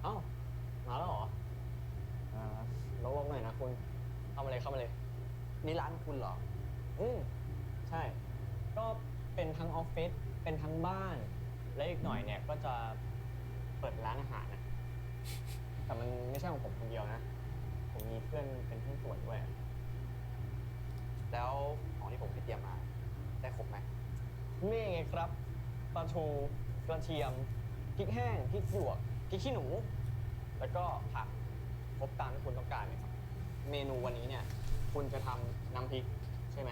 B: เอ้ามาแล้วเหรอลงหน่อยนะคุณเข้ามาเลยเข้ามาเลย
H: นี่ร้านคุณเหรอ
B: ใช่ ก็เป็นทั้งออฟฟิศเป็นทั้งบ้าน และอีกหน่อยเนี่ยก็จะเปิดร้านอาหารนะ แต่มันไม่ใช่ของผมคนเดียวนะ ผมมีเพื่อนเป็นหุ้นส่วนด้วย
H: แล้วของที่ผมไปเตรียมมา ได้ครบไหม
B: นี่ไงครับปลาทูกระเทียมพริกแห้งพริกหยวกพริกขี้หนู แล้วก็ผักครบตามที่คุณต้องการไหมครับ เมนูวันนี้เนี่ย คุณจะทำน้ำพริกใช่ไหม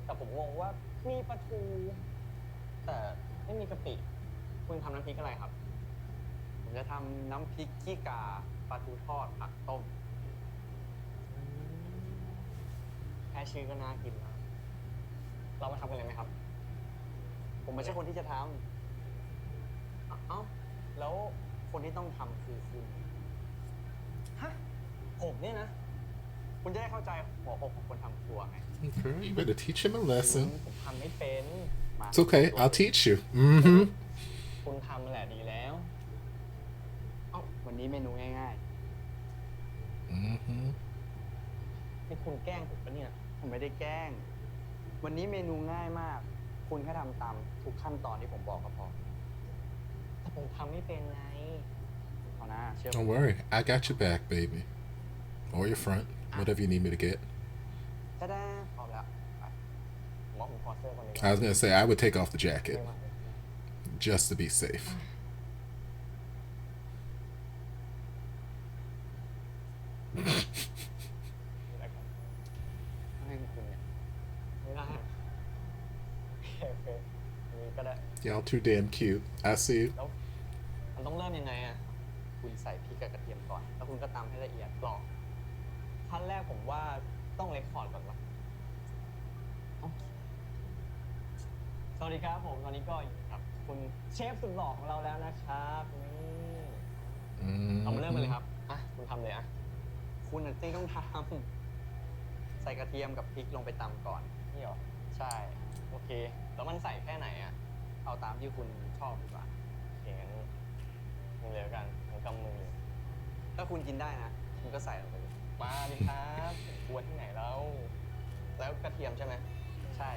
B: แต่ผมงงว่ามีปลาทู แต่ไม่มีกะปิ คุณทำน้ำพริกอะไรครับ
H: ผมจะทำน้ำพริกขี้กาปลาทูทอดผักต้ม
B: แค่ชื่อก็น่ากินแล้ว เรามาทำกันเลยไหมครับ
H: ผมไม่ใช่คนที่จะทำ
B: เอ้า แล้วคนที่ต้องทำคือคุณ ฮะ ผมเนี่ยนะ
H: คุณจะได้เข้าใจหัวอกของคนทำครัวไง
A: Okay, you better teach him a lesson.
B: ผมทำไม่เป็น
H: มา
A: It's okay, I'll teach you. Mm-hmm.
B: คุณทำแหละดีแล้ว
H: เอ้าวันนี้เมนูง่าย
A: Mm-hmm.
B: นี่คุณแกล้งผมปะเนี่ย
H: ๆ ผมไม่ได้แกล้ง วันนี้เมนูง่ายมาก คุณแค่ทำตามทุกขั้นตอนที่ผมบอกก็พอ
B: แต่ผมทำไม่เป็นไง
H: เอานะเชื่อผม
A: Don't worry, I got your back, baby. Or your front, whatever you need me to get.
H: จะได้พร้อมแล้วไป
B: ผมว่าผมขอเสื้อคนนี้
A: I was gonna say I would take off the
B: ไม่
A: jacket
B: ไหว
A: just to be safe.
B: อะไรกัน
H: ให้คุณเนี่ย
B: ไม่ได้โอเคอันนี้ก็ได้
A: Y'all too damn cute. I see you.
B: แล้วมันต้องเริ่มยังไงอะ
H: คุณใส่พริกกับกระเทียมก่อน
B: แล้วคุณก็ตำให้ละเอียดกรอบขั้นแรกผมว่าต้องเรคคอร์ดก่อนวะเอ้าสวัสดีครับผมตอนนี้ก็อยู่กับคุณเชฟสุดหล่อของเราแล้วนะครับนี่เรามาเริ่มกันเลยครับอ่ะคุณทำเลยอ่ะ
H: คุณน่ะต้องทำใส่กระเทียมกับพริกลงไปตำก่อน
B: นี่เหรอ
H: ใช่
B: โอเคแล้วมันใส่แค่ไหนอ่ะ
H: เอาตามที่คุณชอบดีกว่า
B: โอเคงั้นมือเลยแล้วกันผมกำมือเลย
H: ถ้าคุณกินได้นะ คุณก็ใส่ลงไปเลย
B: มาดิครับผมกลัวที่ไหนแล้วแล้วกระเทียมใช่ไหม
H: ใช่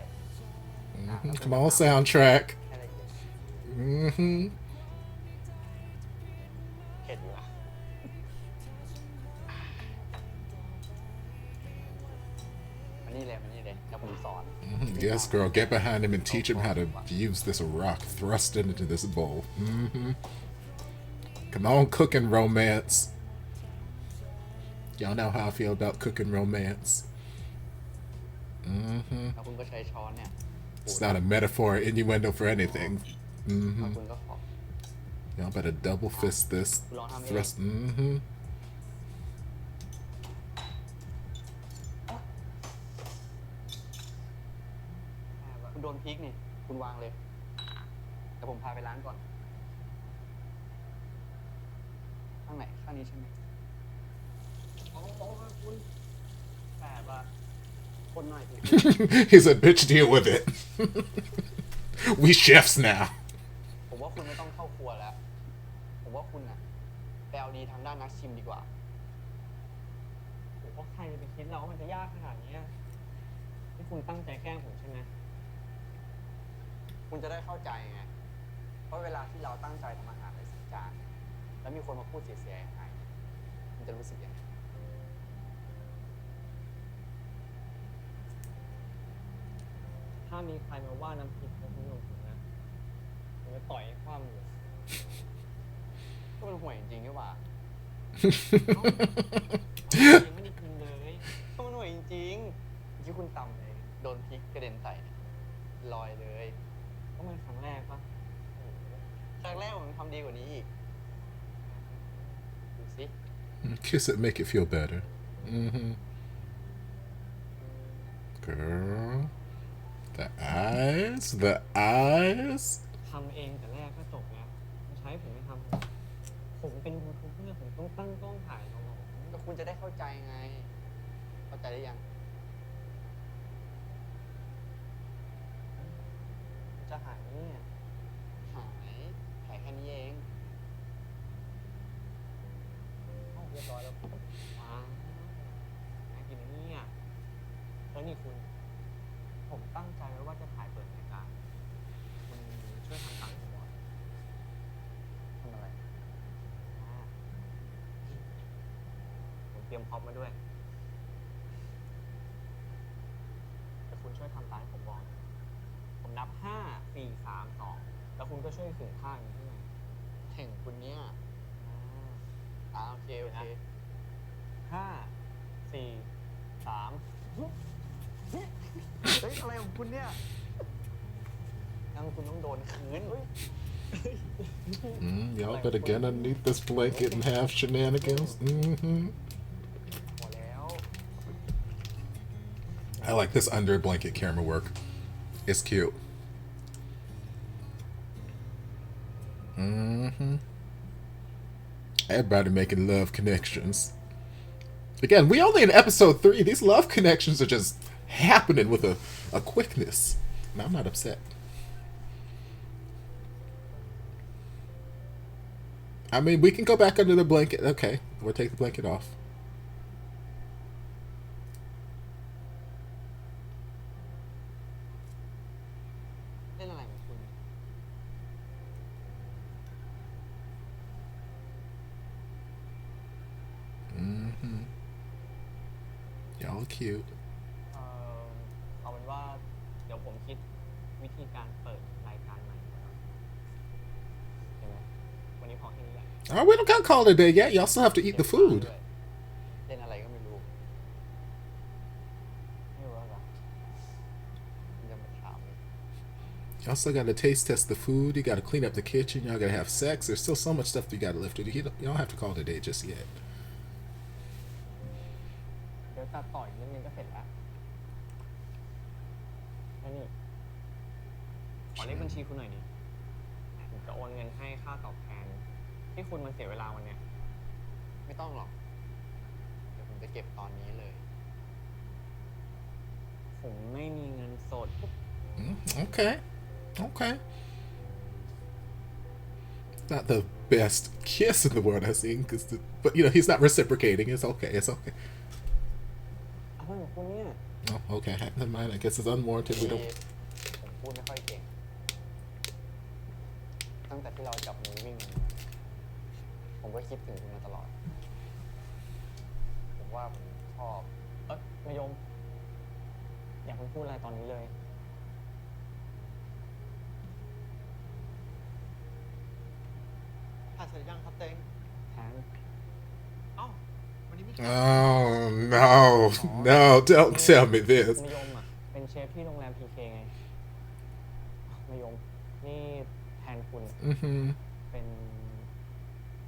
A: Mhm. Come on, soundtrack.
H: ให้ละเอียด
A: Mm-hmm.
B: เผ็ดอยู่นะ
H: มันนี่เลยเดี๋ยวผมสอน
A: Yes, girl, get behind him and teach him how to use this rock. Thrust it into this bowl. Mm-hmm. Come on, cooking romance. Y'all know how I feel about cooking romance. Mm-hmm.
H: แล้วคุณก็ใช้ช้อนเนี่ย
A: It's not a metaphor or innuendo for anything.
H: แล้ว
A: Mm-hmm.
H: คุณก็ขอ
A: Y'all better double fist this.
H: คุณลองทำเอง
A: Thrust. Mm-hmm.
H: คุณโดนพริกนี่ คุณวางเลย แต่ผมพาไปร้านก่อน ข้างไหน ข้างนี้ใช่ไหม
B: โอ้โหคุณแบบว่า
H: คนหน่อยสิ
A: He said, bitch, deal with it. We chefs now.
H: ผมว่าคุณไม่ต้องเข้าครัวแล้ว ผมว่าคุณน่ะไปเอาดีทางด้านนักชิมดีกว่า
B: ผมว่าใครจะไปคิดเราว่ามันจะยากขนาดนี้นี่คุณตั้งใจแกล้งผมใช่ไหม
H: คุณจะได้เข้าใจไง เพราะเวลาที่เราตั้งใจทำอาหารในสักจาน แล้วมีคนมาพูดเสียหายมันจะรู้สึกยังไง
B: ถ้ามีใครมาว่าน้ำพริกของคุณหนุ่มนะผมจะต่อยให้คว่ำเลย
H: ก็มันห่วยจริงๆนี่หว่า
B: ยังไม่ได้กินเลย
H: ก็มันห่วยจริงๆที่คุณตำเลยโดนพริกกระเด็นใส่เนี่ยลอยเลย
B: ก็มันครั้งแรกปะ
H: ครั้งแรกผมทำดีกว่านี้อีกดูสิ
A: Kiss it, make it feel better. Girl. The eyes. The eyes.
B: ทำเองแต่แรกก็จบแล้วไม่ใช้ผมไม่ทำผมเป็นยูทูบเบอร์ผมต้องตั้งกล้องถ่ายน้อง
H: ก็คุณจะได้เข้าใจไง เข้าใจได้ยัง
B: ๆจะหายไหมเนี่ย
H: หายแผลแค่นี้เอง
B: เอ้าเรียบร้อยแล้วว้าวน่ากินนะเนี่ยแล้วนี่คุณ ผมตั้งใจไว้ว่าจะถ่ายเปิดรายการคุณช่วยทำตามผมหน่อย
H: ทำอะไร
B: ผมเตรียมพร็อพมาด้วยแต่คุณช่วยทำตามที่ผมบอก ผมนับ 5 4 3 2 แล้วคุณก็ช่วยถึงท่าอย่างนี้ให้หน่อย
H: แข่งคุณเนี่ยโอเค โอเค
B: 5 4 3
H: เฮ้ย อะไรของคุณเนี่ยงั้นคุณต้องโดนคืน
A: Y'all better get underneath this blanket and have shenanigans.
H: พอแล้ว
A: I like this under blanket camera work. It's cute. Everybody making love connections. Again, we only in episode 3. These love connections are just happening with a quickness. And I'm not upset. I mean, we can go back under the blanket. Okay, we'll take the blanket off.
H: เล่นอะไรของคุณ
A: Y'all cute.
B: เอาเป็นว่าเดี๋ยวผมคิดวิธีการเปิดรายการใหม่ก่อนใช่ไหมวันนี้พอแค่นี้แหละ
A: Oh, we don't gotta call it a day yet. Y'all still have to eat the food.
H: เล่นอะไรก็ไม่รู้
B: ไม่รู้อะไร
H: คุณจะมาถามเลย
A: Y'all still gotta taste test the food. You gotta clean up the kitchen. Y'all gotta have sex. There's still so much stuff you gotta lift. You don't have to call it a day just yet.
B: เดี๋ยวตัดต่ออีกนิดนึงก็เสร็จแล้วแล้วนี่ขอเลขบัญชีคุณหน่อยดิผมจะโอนเงินให้ค่าตอบแทนที่คุณมันเสียเวลาวันเนี้ย
H: ไม่ต้องหรอก เดี๋ยวผมจะเก็บตอนนี้เลย
B: ผมไม่มีเงินสด
A: Okay. Okay. Not the best kiss in the world, I think. But, you know, he's not reciprocating. It's okay. It's okay.
B: อะไรของคุณเนี่ย
A: Oh, okay. Never mind. I guess it's unwarranted. We don't.
H: ผมพูดไม่ค่อยเก่ง ตั้งแต่ที่เราจับมือวิ่งกันผมก็คิดถึงคุณมาตลอด ผมว่าผมชอบ
B: มายม อย่าเพิ่งพูดอะไรตอนนี้เลย
H: ถ่ายเสร็จยังครับเต็ง
B: แทน
H: เอ้า วันนี้มี
A: Oh, no. No, don't tell me this.
B: มายมอ่ะ เป็นเชฟที่โรงแรมพีเคไงมายม นี่แทนคุณ
A: Mm-hmm.
B: เป็น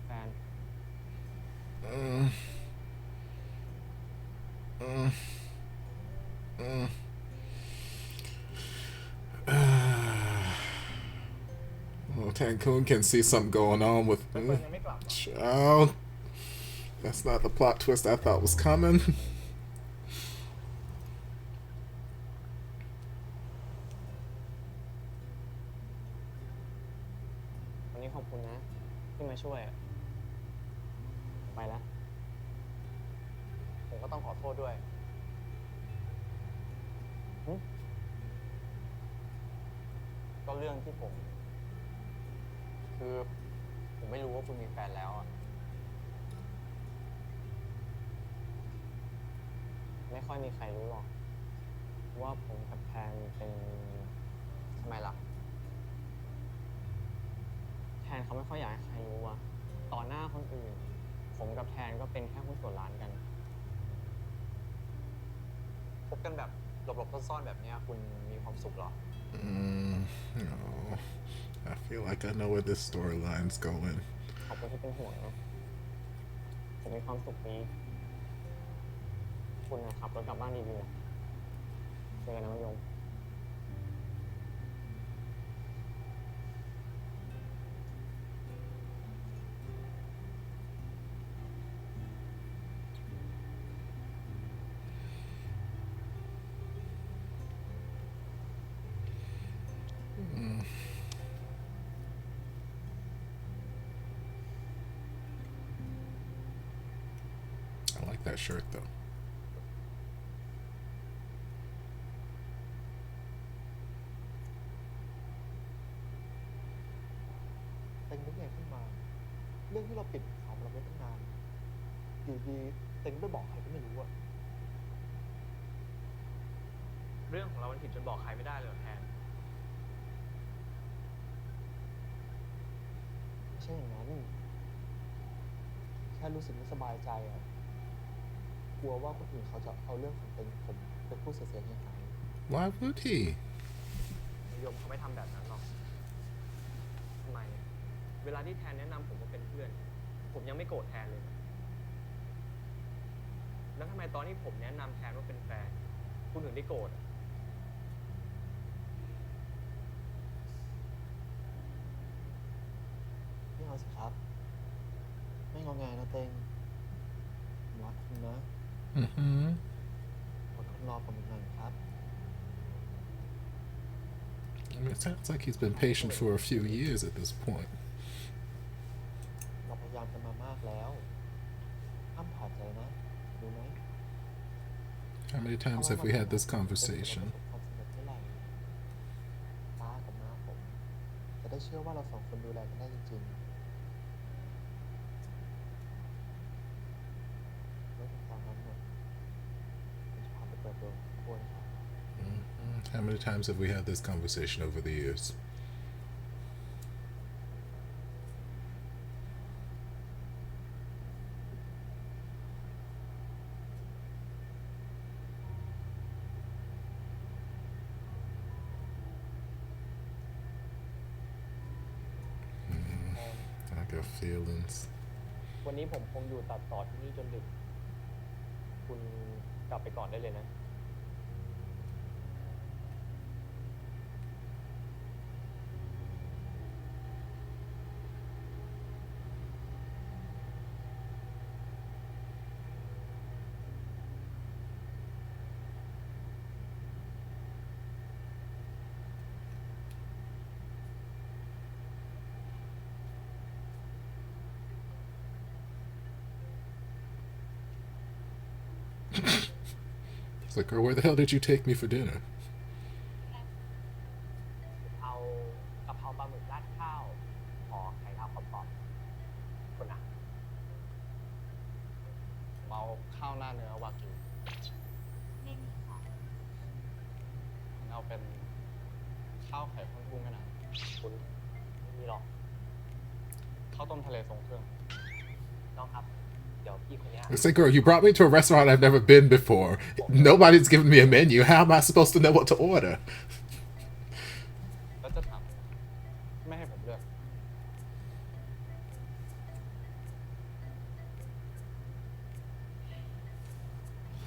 B: แฟน
A: Oh, Cancun can see something going on with.
B: เฟิร์นยังไม่กลับเหรอ
A: Child. That's not the plot twist I thought was coming.
B: วันนี้ขอบคุณนะ ที่มาช่วยอะไปแล้ว
H: ผมก็ต้องขอโทษด้วย ก็เรื่องที่ผม คือผ
B: ผมไม่รู้ว่าคุณมีแฟนแล้วอ่ะไม่ค่อยมีใครรู้หรอกว่าผมกับแทนเป็นทำไมล่ะแทนเขาไม่ค่อยอยากให้ใครรู้อ่ะต่อหน้าคนอื่นผมกับแทนก็เป็นแค่หุ้นส่วนร้านกันคบกันแบบหลบๆซ่อนๆแบบนี้คุณมีความสุขเหรอ
A: No. I feel like I know where this storyline's going.
B: ขอบคุณที่เป็นห่วงนะผมมีความสุขนี้คุณขับรถกลับบ้านดีๆนะเจอกันนะมะยม
A: I like that shirt though.
B: เต็งนึกไงขึ้นมาเรื่องที่เราปิดของเราไว้ตั้งนานอยู่ดีเต็งไปบอกใครก็ไม่รู้อะเรื่องของเรามันผิดจนบอกใครไม่ได้เลยแทนไม่ใช่อย่างนั้นแค่รู้สึกไม่สบายใจอะกลัวว่าคนอื่นเขาจะเอาเรื่องของเต็งผมไปพูดเสียหาย
A: Why would he?
B: โยมเขาไม่ทำแบบนั้นหรอกทำไมเวลาที่แทนแนะนำผมว่าเป็นเพื่อนผมยังไม่โกรธแทนเลยแล้วทำไมตอนที่ผมแนะนำแทนว่าเป็นแฟนคุณถึงได้โกรธไม่เอาสิครับไม่งอแงนะเต็งผมรักคุณนะอดทนรอผมอีกหน่อยครับ
A: I mean, it sounds like he's been patient for a few years at this point.
B: เราพยายามกันมามากแล้วห้ามถอดใจนะรู้ไหม
A: How many times have we had this conversation?
B: ความสำเร็จเมื่อไหร่ป้ากับน้าผมจะได้เชื่อว่าเราสองคนดูแลกันได้จริงๆแล้วถึงตอนนั้นเนี่ยผมจะพาไปเปิดตัวครอบครัวนะครับ
A: How many times have we had this conversation over the years? I got feelings.
B: วันนี้ผมคงอยู่ตัดต่อที่นี่จนดึกคุณกลับไปก่อนได้เลยนะ
A: It's like, girl, where the hell did you take me for dinner?
B: เอากะเพราปลาหมึกราดข้าวขอไข่ดาวกรอบๆคุณอ่ะเอาข้าวหน้าเนื้อวากิวไม่มีค่ะเอาเป็นข้าวไข่ข้นกุ้งกันนะคุณไม่มีหรอกข้าวต้มทะเลทรงเครื่องน้องครับเดี๋ยวพี่คนนี้
A: It's like, girl, you brought me to a restaurant I've never been before. Nobody's given me a menu. How am I supposed to know what to order?
B: แล้วจะถามไม่ให้ผมเลือก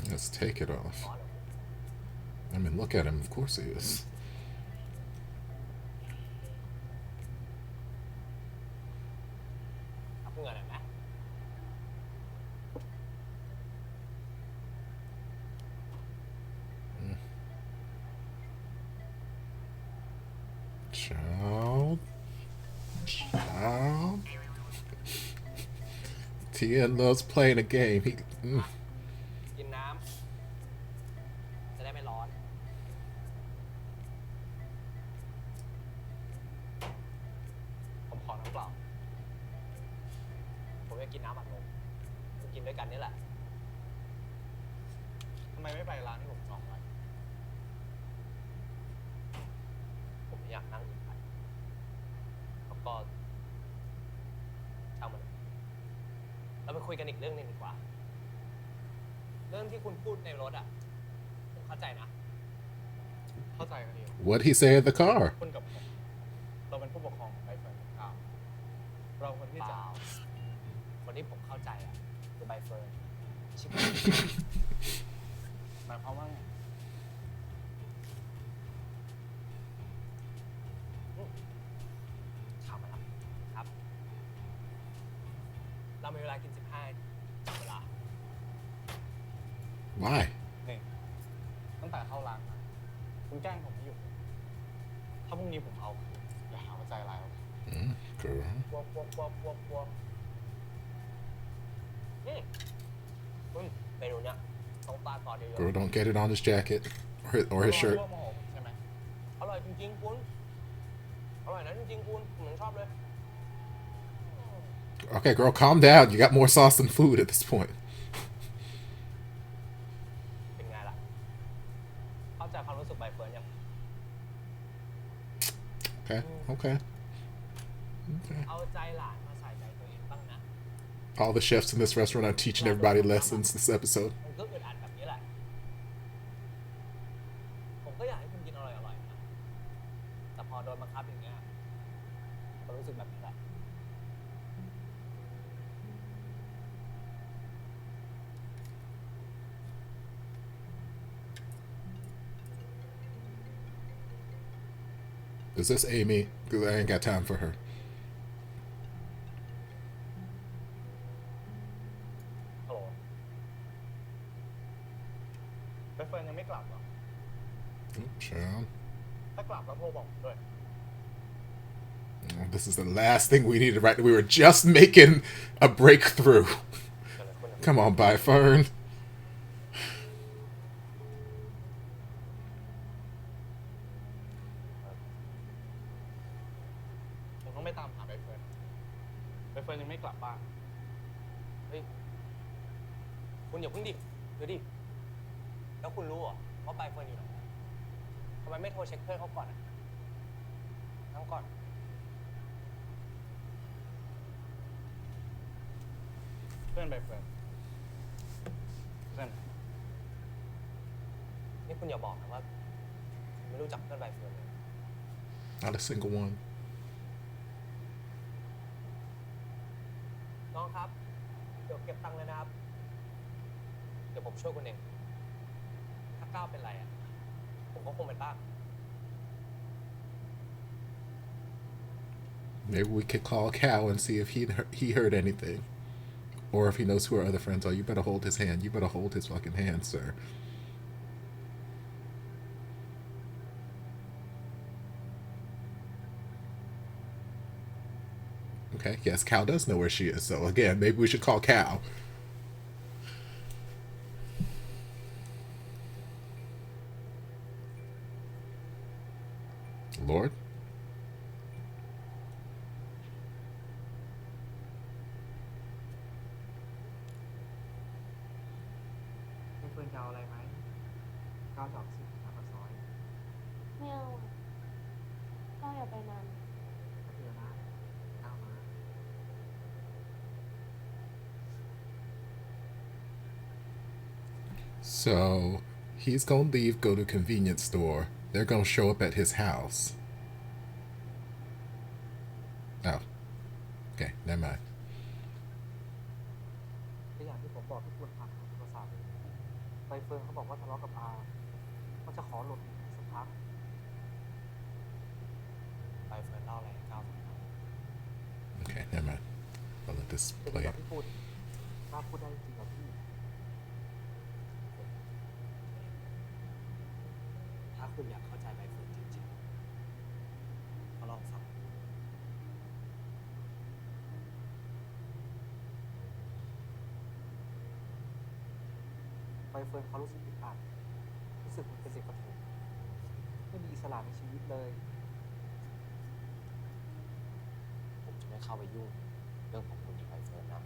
A: Let's take it off. I mean, look at him. Of course he is.
B: เอาเพื่อนหน่อยไหม
A: Child. Child. Tien loves playing a game. He.
B: กินน้ำจะได้ไม่ร้อนผมขอน้ำเปล่า ผมจะกินน้ำอัดลมจะกินด้วยกันนี่แหละทำไมไม่ไปร้านที่ผมจองไว้ผมอยากนั่งอีกไปแล้วก็ช่างมันเราไปคุยกันอีกเรื่องนึงดีกว่าเรื่องที่คุณพูดในรถอ่ะผมเข้าใจนะเข้าใจกันดี
A: What'd he say in the car?
B: คุณกับผมเราเป็นผู้ปกครองของใบเฟิร์นครับเราคนที่จะคนที่ผมเข้าใจอ่ะคือใบเฟิร์นชิบหมายความว่าไงข่าวมาแล้วครับเรามีเวลากิน15จับเวลา
A: Why?
B: นี่ตั้งแต่เข้าร้านมาคุณแกล้งผมไม่หยุดถ้าพรุ่งนี้ผมเอาอย่าหาว่าใจร้าย
A: Girl.
B: วกคุณเมนูเนี้ยต้องตาต่อเดียว
A: Girl, don't get it on his jacket or his shirt.
B: ใช่ไหมอร่อยจริงๆคุณอร่อยนะจริงๆคุณผมชอบเลย
A: Okay, girl, calm down. You got more sauce than food at this point.
B: เป็นไงล่ะเข้าใจความรู้สึกใบเฟิร์นยัง
A: Okay, okay. Okay.
B: เอาใจหลานมาใส่ใจตัวเองบ้างนะ
A: All the chefs in this restaurant are teaching everybody lessons this episode.
B: มันก็อึดอัดแบบนี้แหละผมก็อยากให้คุณกินอร่อยๆนะแต่พอโดนบังคับอย่างเงี้ยก็รู้สึกแบบนี้แหละ
A: Is this Amy? Because I ain't got time for her.
B: ฮัลโหลใบเฟิร์นยังไม่กลับเหรอ
A: Child.
B: ถ้ากลับแล้วโทรบอกผมด้วย
A: This is the last thing we needed, right? We were just making a breakthrough. Come on, bye, Fern.
B: ผมต้องไม่ตามหาใบเฟิร์นยังไม่กลับบ้านเฮ้ยคุณอย่าเพิ่งดิเดี๋ยวดิแล้วคุณรู้เหรอว่าใบเฟิร์นอยู่ไหนทำไมไม่โทรเช็คเพื่อนเขาก่อนอ่ะนั่งก่อนเพื่อนใบเฟิร์นเพื่อนนี่คุณอย่าบอกนะว่าคุณไม่รู้จักเพื่อนใบเฟิร์นเลย
A: Not a single one.
B: น้องครับเดี๋ยวเก็บตังค์เลยนะครับเดี๋ยวผมช่วยคุณเองถ้าก้าวเป็นไรอ่ะผมก็คงเป็นบ้าง
A: Maybe we could call Cal and see if he heard anything. Or if he knows who our other friends are. You better hold his hand. You better hold his fucking hand, sir. Okay, yes, Cal does know where she is. So again, maybe we should call Cal. Lord?
G: เพื่อนจะเอาอะไรไหมก้าวจอกสิทางปากซอย
F: ไม่เอาอะก็อย่าไปนาน
G: เดี๋ยวนะก้าวมา
A: So he's gonna leave, go to a convenience store. They're gonna show up at his house. Oh. Okay, never mind.
G: ก็อย่างที่ผมบอกทุกคนผ่านทางโทรศัพท์ใบเฟิร์นเขาบอกว่าทะเลาะกับอาเขาจะขอหลบหนีสักพัก
B: ใบเฟิร์นเล่าอะไรให้ก้าวฟัง
A: Okay, never mind. I'll let this
G: เป็น
A: play
G: แบบ
A: out.
G: ที่พูดกล้าพูดได้จริงเหรอพี่
B: ถ้าคุณอยากเข้าใจใบเฟิร์นจริงๆก็ลองฟัง
G: ใบเฟิร์นเขารู้สึกอึดอัดรู้สึกเหมือนเป็นเด็กประถมไม่มีอิสระในชีวิตเลย
B: ผมจะไม่เข้าไปยุ่งเรื่องของคุณกับใบเฟิร์นนะ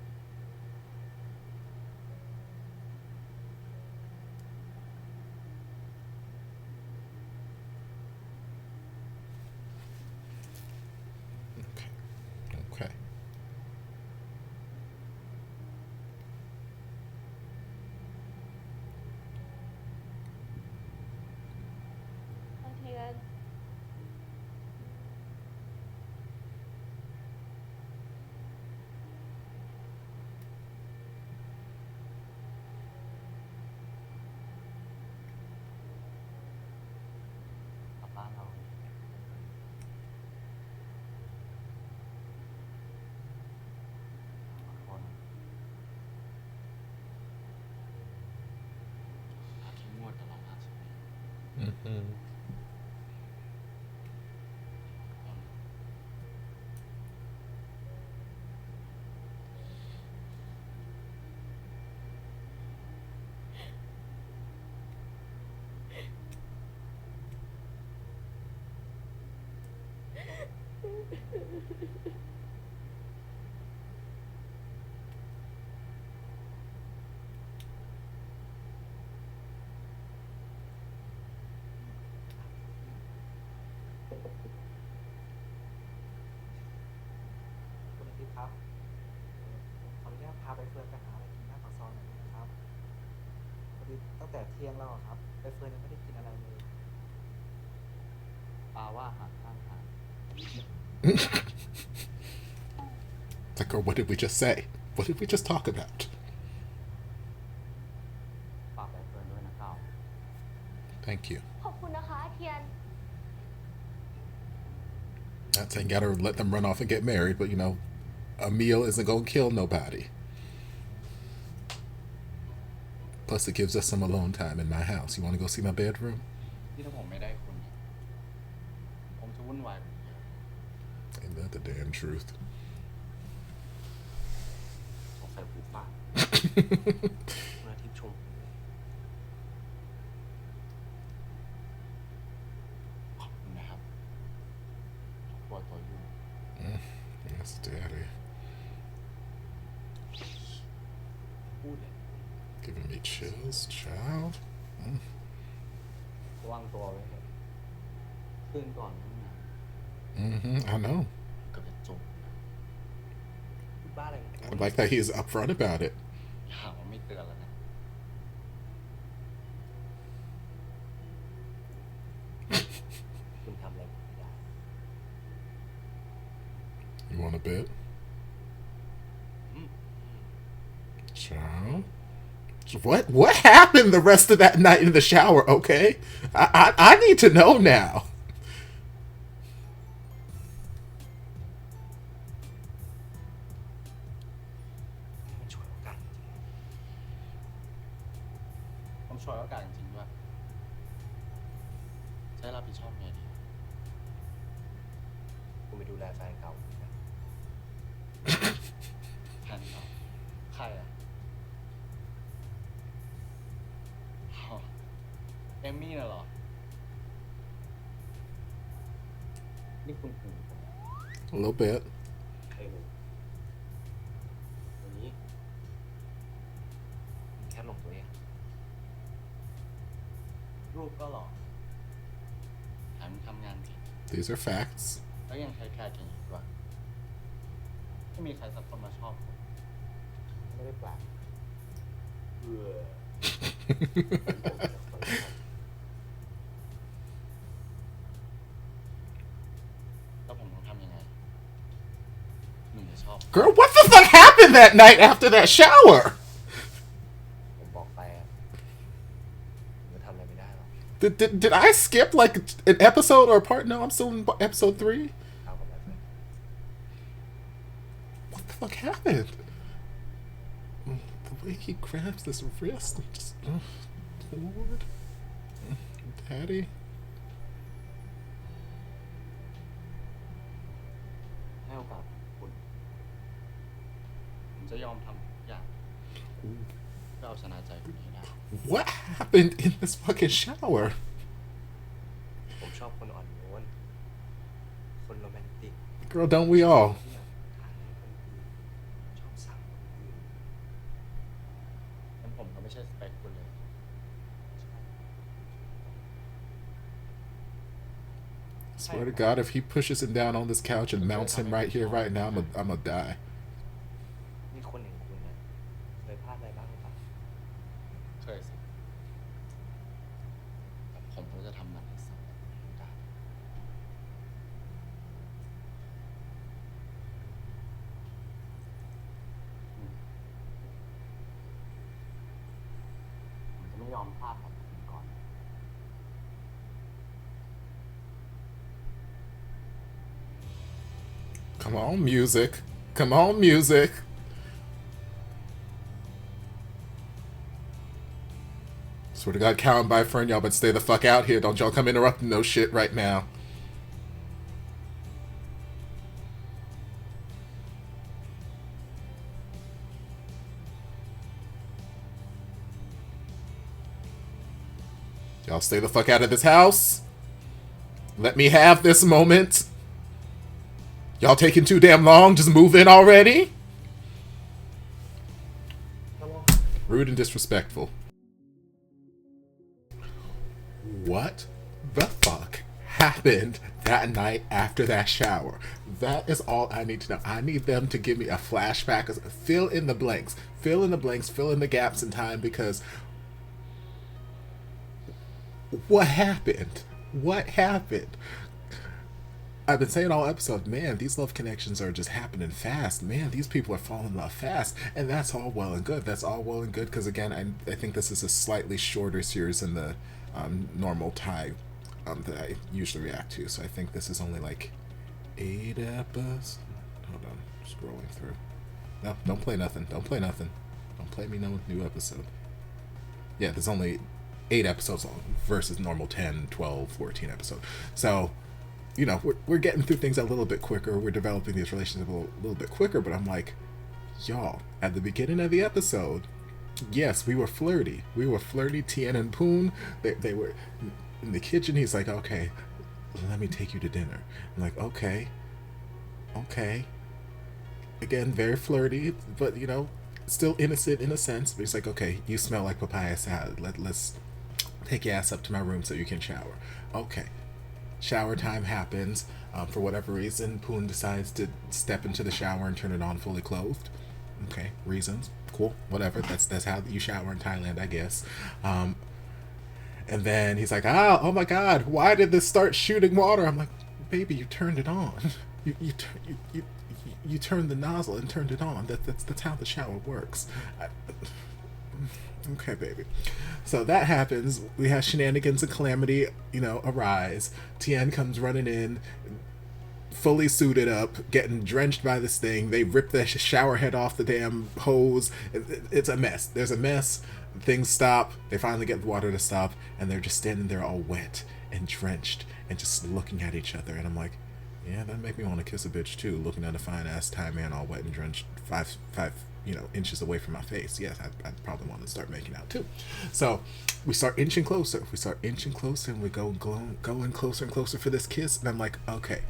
A: Mm-hmm.
G: คุณอาทิตย์ครับขออนุญาตพาไปเฟิร์นไปหาอะไรกินหน้าปากซอยหน่อยได้ไหมครับพอดีตั้งแต่เที่ยงแล้วอะครับไปเฟิร์นยังไม่ได้กินอะไรเลย
H: ปาว่าอาหารข้างทาง
A: Like, girl, what did we just say? What did we just talk about?
H: ฝากไปเฟิร์นด้วยนะก้าว
A: Thank you.
F: ขอบคุณนะคะเทียน
A: Not saying gotta let them run off and get married, but you know, a meal isn't gonna kill nobody. Plus, it gives us some alone time in my house. You want to go see my bedroom?
H: ที่ถ้าผมไม่ได้คุณเนี่ยผมจะวุ่นวายกว่านี้เยอะ
A: Ain't that the damn truth?
H: สงสัยหูฝาด
G: คุณอาทิตย์ชม
H: ขอบคุณนะครับครอบครัวตัวยุ่ง
A: Yes, daddy.
H: พูดเลย
A: Giving me chills, child.
H: ระวังตัวไว้เถอะคืนก่อนนั่งนาน
A: Mm-hmm, I know.
H: เกับจะจบ
G: พูดบ้าอะไรของ
A: I like that he's upfront about it.
H: อย่าหาว่าไม่เตือนแล้วนะ
G: คุณทำอะไรผมไม่ได้
A: You want a bit? Child. What happened the rest of that night in the shower? Okay, I need to know now.
G: มันช่วยโอกาสจริง
H: ผมช่วยโอกาสจริงๆด้วยใช้รับผิดชอบไงดี
G: ๆคุณไปดูแลแฟนเก่าคุณนะ
H: แทนเราใครอ่ะอ๋อเอมมี่น่ะเหรอ นี่คุณหูผม
A: A little bit.
G: ใครรู้วันนี้คุณแค่หลงตัวเอง
H: รูปก็หล่อแถมทำงานจริง
A: These are facts.
H: แล้วยังใช้แคร์เก่งอีกด้วยไม่มีใครสักคนมาชอบผม
G: ไม่ได้แปลก
H: แล้วผมต้องทำยังไงหนึ่งจะชอบ
A: Girl, what the fuck happened that night after that shower?
G: ผมบอกไปอะผมจะทำอะไรไม่ได้หรอก
A: Did I skip like an episode or a part? No, I'm still in episode 3.
G: เอากับแบบนั้น
A: What the fuck happened? The way he grabs this wrist and just, Lord, Daddy.
H: ให้โอกาสคุณ ผมจะยอมทำทุกอย่างเพื่อเอาชนะใจคุณให้ได้
A: What happened in this fucking shower?
G: ผมชอบคนอ่อนโยนคนโรแมนติก
A: Girl, don't we all?
G: ที่อยากหาให้คนอื่นชอบสั่งคนอื่น
H: งั้นผมก็ไม่ใช่สเปคคุณเลย
A: Swear to God, if he pushes him down on this couch and mounts him right here, right now, I'm gonna die.
G: นี่คนอย่างคุณนะเคยพลาดอะไรบ้างหรือเปล่า
H: เคยสิแต่ผมก็จะทำมันให้สำเร็จให้ได้ ผมจะไม่ยอมพลาดแบบคุณก่อน
A: Come on, music. Come on, music. Swear to God, Cow and By Fern, y'all better stay the fuck out here. Don't y'all come interrupting no shit right now. Y'all stay the fuck out of this house. Let me have this moment. Y'all taking too damn long. Just move in already. Rude and disrespectful. What the fuck happened that night after that shower? That is all I need to know. I need them to give me a flashback. Fill in the blanks. Fill in the blanks. Fill in the gaps in time, because what happened? What happened? I've been saying all episode, man, these love connections are just happening fast. Man, these people are falling in love fast. And that's all well and good. That's all well and good, because, again, I think this is a slightly shorter series than the normal Thai that I usually react to. So I think this is only like 8 episodes. Hold on, scrolling through. No, don't play nothing. Don't play nothing. Don't play me no new episode. Yeah, there's only 8 episodes long versus normal 10, 12, 14 episodes. So, you know, we're getting through things a little bit quicker. We're developing these relationships a little bit quicker. But I'm like, y'all, at the beginning of the episode, yes, we were flirty. We were flirty. Tien and Poon, they were in the kitchen. He's like, okay, let me take you to dinner. I'm like, okay. Again, very flirty, but, you know, still innocent in a sense. But he's like, okay, you smell like papaya salad. Let's take your ass up to my room so you can shower. Okay. Shower time happens. For whatever reason, Poon decides to step into the shower and turn it on fully clothed. Okay, reasons. Cool, whatever. That's how you shower in Thailand, I guess. And then he's like, oh my God, why did this start shooting water? I'm like, baby, you turned it on. You turned the nozzle and turned it on. That's how the shower works. Okay, baby. So that happens. We have shenanigans and calamity, you know, arise. Tien comes running in, fully suited up, getting drenched by this thing. They rip the shower head off the damn hose. It's a mess. There's a mess. Things stop. They finally get the water to stop, and they're just standing there all wet and drenched and just looking at each other. And I'm like, yeah, that make me want to kiss a bitch too, looking at a fine ass Thai man all wet and drenched, five inches away from my face. Yes, I'd probably want to start making out too. So we start inching closer. And we go going closer and closer for this kiss. And I'm like, okay,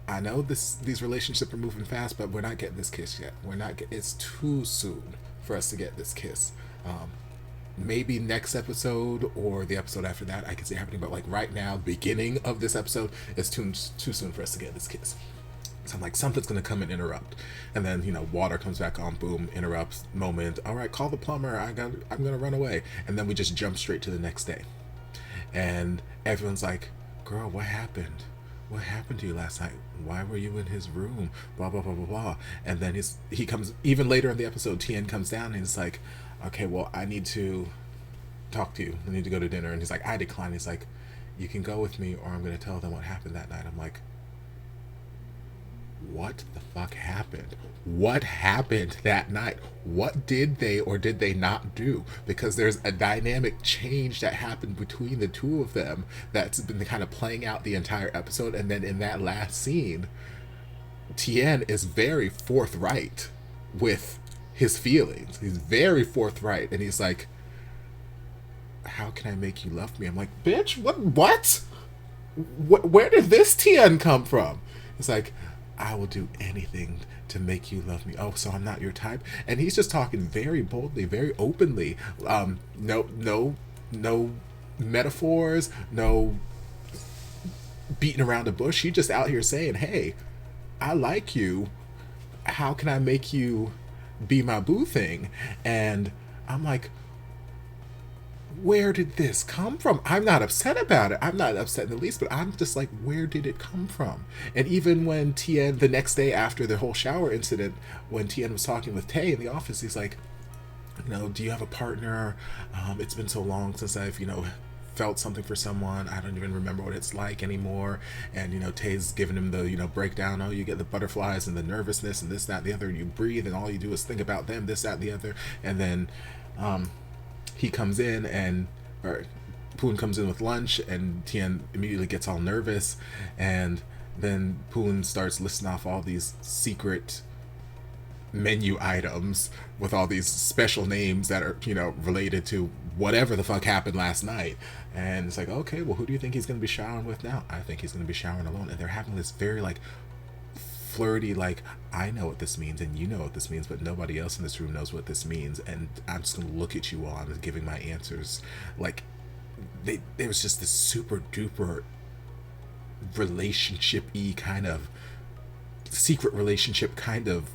A: I know these relationships are moving fast, but we're not getting this kiss yet. It's too soon for us to get this kiss. Maybe next episode or the episode after that I can see it happening, but like right now, the beginning of this episode, it's too soon for us to get this kiss. So I'm like, something's gonna come and interrupt. And then, you know, water comes back on, boom, interrupts, moment. All right, call the plumber. I'm gonna run away. And then we just jump straight to the next day. And everyone's like, girl, what happened? What happened to you last night? Why were you in his room? Blah, blah, blah, blah, blah. And then he comes, even later in the episode, Tien comes down and he's like, okay, well, I need to talk to you. I need to go to dinner. And he's like, I decline. He's like, you can go with me or I'm going to tell them what happened that night. I'm like, what the fuck happened? What happened that night? What did they or did they not do? Because there's a dynamic change that happened between the two of them that's been kind of playing out the entire episode. And then in that last scene, Tien is very forthright with his feelings. He's very forthright. And he's like, how can I make you love me? I'm like, bitch, what? Where did this Tien come from? It's like, I will do anything to make you love me. Oh, so I'm not your type? And he's just talking very boldly, very openly. No metaphors, no beating around the bush. He's just out here saying, hey, I like you. How can I make you be my boo thing? And I'm like, where did this come from? I'm not upset about it. I'm not upset in the least, but I'm just like, where did it come from? And even when Tien, the next day after the whole shower incident, when Tien was talking with Tay in the office, he's like, you know, do you have a partner? It's been so long since I've, you know, felt something for someone. I don't even remember what it's like anymore. And, you know, Tay's giving him the, you know, breakdown. Oh, you get the butterflies and the nervousness and this, that, and the other. And you breathe and all you do is think about them, this, that, and the other. And then he comes in and or Poon comes in with lunch, and Tien immediately gets all nervous, and then Poon starts listing off all these secret menu items with all these special names that are, you know, related to whatever the fuck happened last night. And it's like, okay, well, who do you think he's going to be showering with now? I think he's going to be showering alone. And they're having this very, like, flirty, like, I know what this means and you know what this means, but nobody else in this room knows what this means, and I'm just going to look at you while I'm giving my answers. Like, there was just this super duper relationship-y kind of secret relationship kind of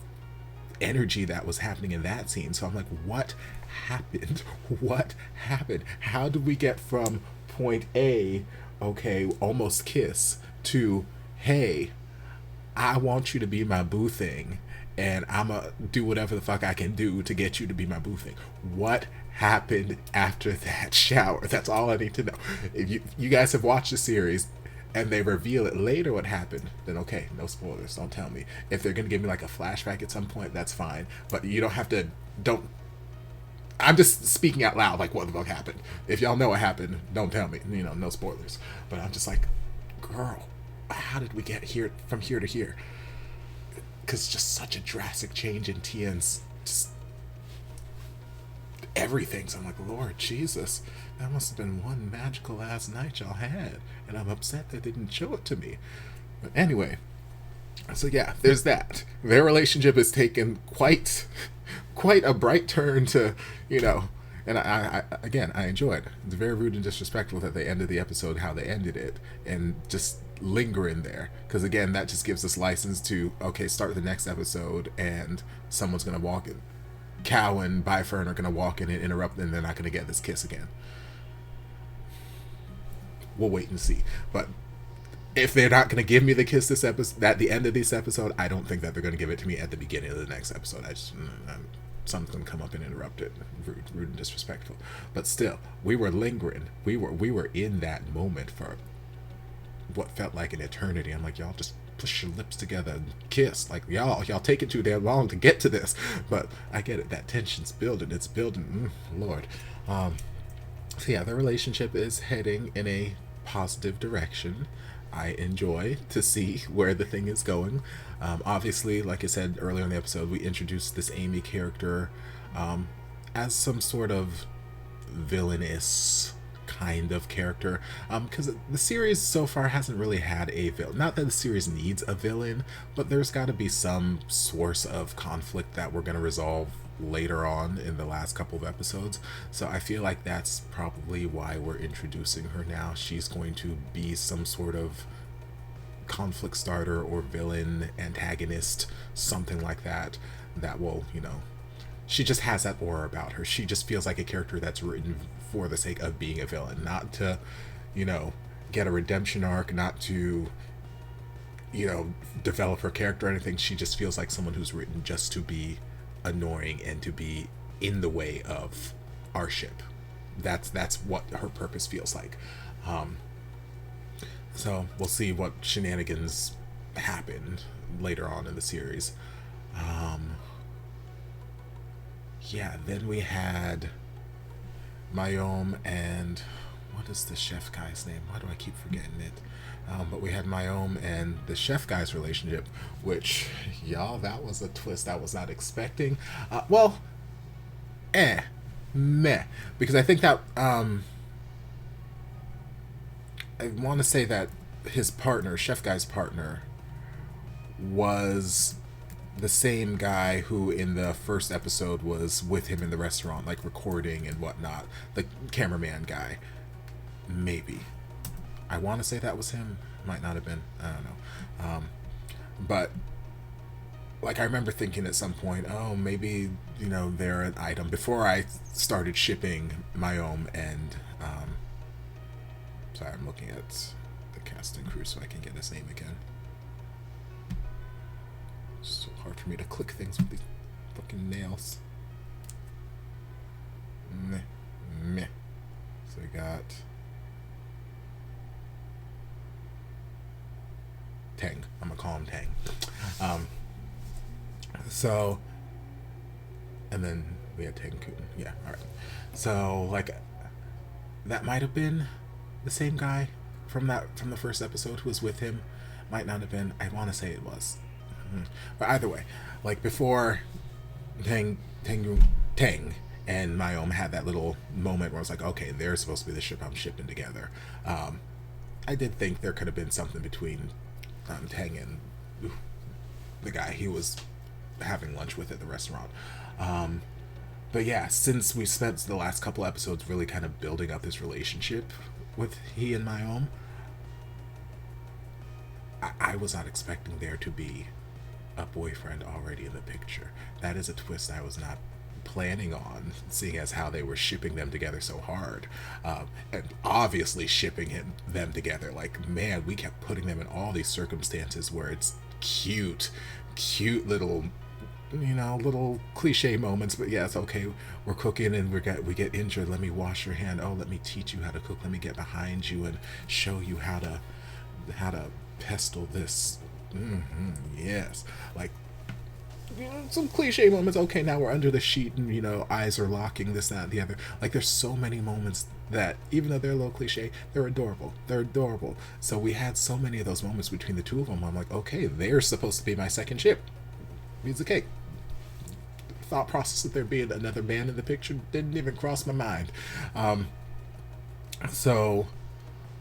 A: energy that was happening in that scene. So I'm like, what happened? What happened? How did we get from point A, okay, almost kiss, to, hey, I want you to be my boo thing, and I'ma do whatever the fuck I can do to get you to be my boo thing? What happened after that shower? That's all I need to know. If you guys have watched the series and they reveal it later what happened, then okay, no spoilers, don't tell me. If they're gonna give me like a flashback at some point, that's fine, but you don't have to. I'm just speaking out loud, like, what the fuck happened. If y'all know what happened, don't tell me, you know, no spoilers. But I'm just like, girl, how did we get here from here to here? Because just such a drastic change in Tien's just everything. So I'm like, Lord Jesus, that must have been one magical ass night y'all had, and I'm upset they didn't show it to me. But anyway, so yeah, there's that. Their relationship has taken quite a bright turn to, you know, and I again, I enjoyed. It's very rude and disrespectful that they ended the episode how they ended it, and just linger in there, because again, that just gives us license to, okay, start the next episode and someone's gonna walk in. Cow and Byfern are gonna walk in and interrupt, and they're not gonna get this kiss again. We'll wait and see. But if they're not gonna give me the kiss this episode, at the end of this episode, I don't think that they're gonna give it to me at the beginning of the next episode. Something's gonna come up and interrupt it. Rude and disrespectful. But still, we were lingering. We were in that moment for what felt like an eternity. I'm like, y'all just push your lips together and kiss. Like, y'all take it too damn long to get to this. But I get it. That tension's building. It's building. Lord. So yeah, the relationship is heading in a positive direction. I enjoy to see where the thing is going. Obviously, like I said earlier in the episode, we introduced this Amy character as some sort of villainous kind of character, because the series so far hasn't really had a villain. Not that the series needs a villain, but there's got to be some source of conflict that we're going to resolve later on in the last couple of episodes. So I feel like that's probably why we're introducing her now. She's going to be some sort of conflict starter or villain, antagonist, something like that, that will, you know, she just has that aura about her. She just feels like a character that's written for the sake of being a villain, not to, you know, get a redemption arc, not to, you know, develop her character or anything. She just feels like someone who's written just to be annoying and to be in the way of our ship. That's what her purpose feels like. So we'll see what shenanigans happen later on in the series. Yeah, then we had Mayom and what is the chef guy's name? Why do I keep forgetting it? But we had Mayom and the chef guy's relationship, which, y'all, that was a twist I was not expecting. Meh. Because I think that, I want to say that his partner, chef guy's partner, was the same guy who in the first episode was with him in the restaurant, like recording and whatnot. The cameraman guy. Maybe. I want to say that was him. Might not have been. I don't know. But like, I remember thinking at some point, oh, maybe, you know, they're an item. Before I started shipping Mayom and sorry, I'm looking at the cast and crew so I can get his name again. It's so hard for me to click things with these fucking nails. Meh. So we got Tang. I'm gonna call him Tang. So, and then we had Tang Kun. Yeah, alright. So, like, that might have been the same guy from the first episode who was with him. Might not have been. I want to say it was. But either way, like before Tang and Mayom had that little moment where I was like, okay, they're supposed to be the ship I'm shipping together. I did think there could have been something between Tang and the guy he was having lunch with at the restaurant. But yeah, since we spent the last couple episodes really kind of building up this relationship with he and Mayom, I was not expecting there to be a boyfriend already in the picture. That is a twist I was not planning on, seeing as how they were shipping them together so hard, and obviously shipping them together. Like, man, we kept putting them in all these circumstances where it's cute little, little cliche moments. But yes, okay, we're cooking and we get injured. Let me wash your hand. Oh, let me teach you how to cook. Let me get behind you and show you how to pestle this. Yes, like some cliche moments. Okay, now we're under the sheet and eyes are locking, this, that, and the other. Like, there's so many moments that, even though they're a little cliche, they're adorable. So we had so many of those moments between the two of them. I'm like, okay, they're supposed to be my second ship. Means the cake. Thought process of there being another man in the picture didn't even cross my mind. So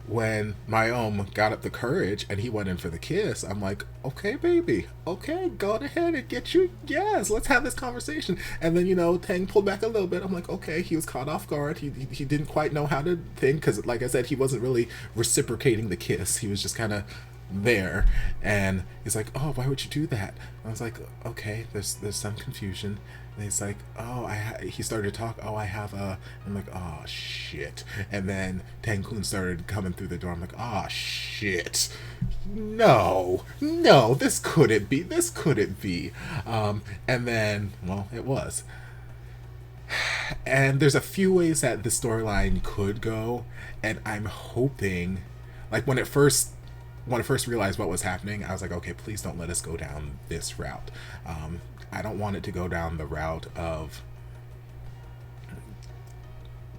A: when Mayom got up the courage and he went in for the kiss, I'm like, okay, baby, okay, go ahead and get you, yes, let's have this conversation. And then, Tang pulled back a little bit. I'm like, okay, he was caught off guard. He didn't quite know how to think, because like I said, he wasn't really reciprocating the kiss. He was just kind of there, and he's like, oh, why would you do that? I was like, okay, there's some confusion. And he's like, oh, he started to talk, oh, I have a, I'm like, oh, shit. And then Tang Kun started coming through the door. I'm like, oh, shit. No, this couldn't be. And then, well, it was. And there's a few ways that the storyline could go, and I'm hoping, like, when I first realized what was happening, I was like, okay, please don't let us go down this route. I don't want it to go down the route of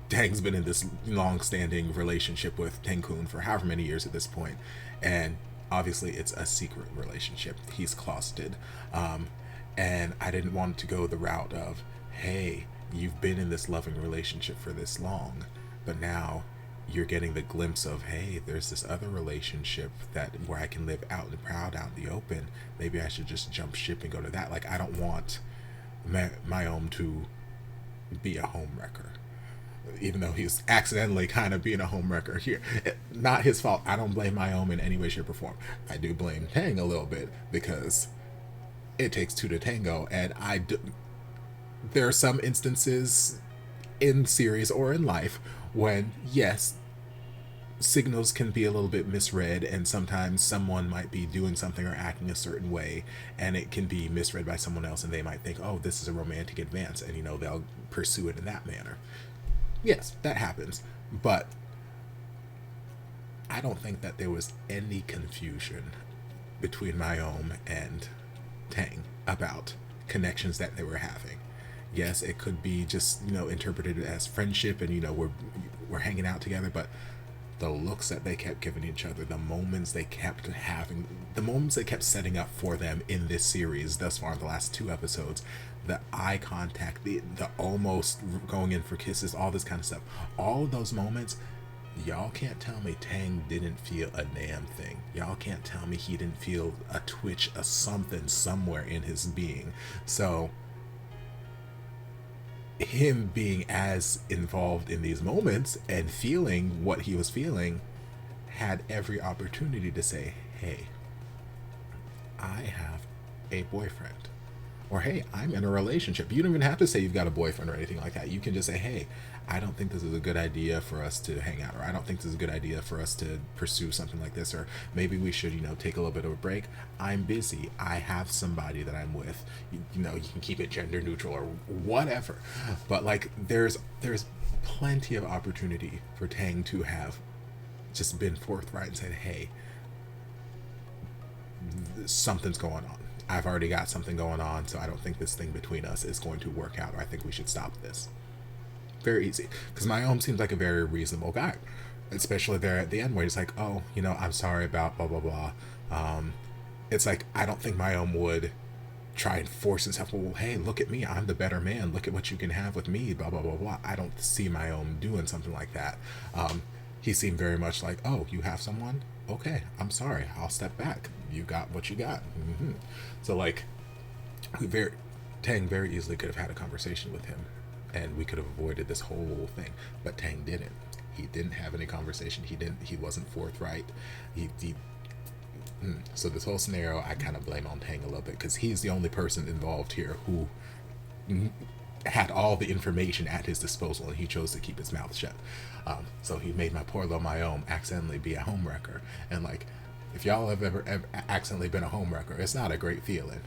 A: Tang's been in this long-standing relationship with Tang Kun for however many years at this point, and obviously it's a secret relationship. He's closeted, and I didn't want it to go the route of, hey, you've been in this loving relationship for this long, but now you're getting the glimpse of, hey, there's this other relationship where I can live out and proud out in the open. Maybe I should just jump ship and go to that. Like, I don't want Mayom to be a homewrecker, even though he's accidentally kind of being a homewrecker here. Not his fault. I don't blame Mayom in any way, shape, or form. I do blame Tang a little bit, because it takes two to tango, and there are some instances in series or in life when, yes, signals can be a little bit misread, and sometimes someone might be doing something or acting a certain way, and it can be misread by someone else, and they might think, oh, this is a romantic advance, and they'll pursue it in that manner. Yes, that happens, but I don't think that there was any confusion between Mayom and Tang about connections that they were having. Yes, it could be just, interpreted as friendship, and, we're hanging out together, but the looks that they kept giving each other, the moments they kept having, the moments they kept setting up for them in this series thus far in the last 2 episodes, the eye contact, the almost going in for kisses, all this kind of stuff, all of those moments, y'all can't tell me Tang didn't feel a damn thing. Y'all can't tell me he didn't feel a twitch, a something somewhere in his being. So him being as involved in these moments and feeling what he was feeling had every opportunity to say, hey, I have a boyfriend, or hey, I'm in a relationship. You don't even have to say you've got a boyfriend or anything like that. You can just say, hey, I don't think this is a good idea for us to hang out, or I don't think this is a good idea for us to pursue something like this, or maybe we should, take a little bit of a break. I'm busy. I have somebody that I'm with. You can keep it gender neutral or whatever. But like, there's plenty of opportunity for Tang to have just been forthright and said, hey, something's going on. I've already got something going on, so I don't think this thing between us is going to work out, or I think we should stop this. very easy. Because Mayom seems like a very reasonable guy, especially there at the end where he's like, oh, you know, I'm sorry about blah, blah, blah. It's like, I don't think Mayom would try and force himself, well, hey, look at me, I'm the better man, look at what you can have with me, blah, blah, blah, blah. I don't see Mayom doing something like that. He seemed very much like, oh, you have someone? Okay, I'm sorry, I'll step back. You got what you got. So, like, Tang very easily could have had a conversation with him, and we could have avoided this whole thing. But Tang didn't. He didn't have any conversation. He wasn't forthright. So this whole scenario, I kind of blame on Tang a little bit, because he's the only person involved here who had all the information at his disposal, and he chose to keep his mouth shut. So he made my poor little Mayom accidentally be a homewrecker. And, like, if y'all have ever accidentally been a homewrecker, it's not a great feeling.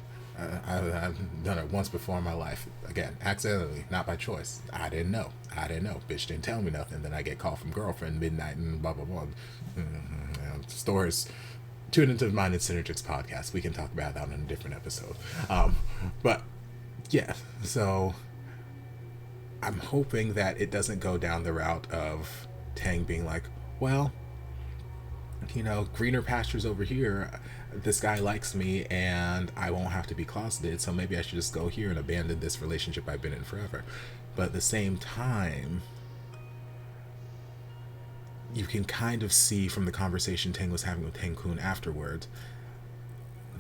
A: I've done it once before in my life. Again, accidentally, not by choice. I didn't know. Bitch didn't tell me nothing. Then I get called from girlfriend midnight and blah, blah, blah. Stories. Tune into the Mind and Synergics podcast. We can talk about that in a different episode. But, yeah. So, I'm hoping that it doesn't go down the route of Tang being like, well, you know, greener pastures over here. This guy likes me and I won't have to be closeted, so maybe I should just go here and abandon this relationship I've been in forever. But at the same time, you can kind of see from the conversation Tang was having with Tang-kun afterwards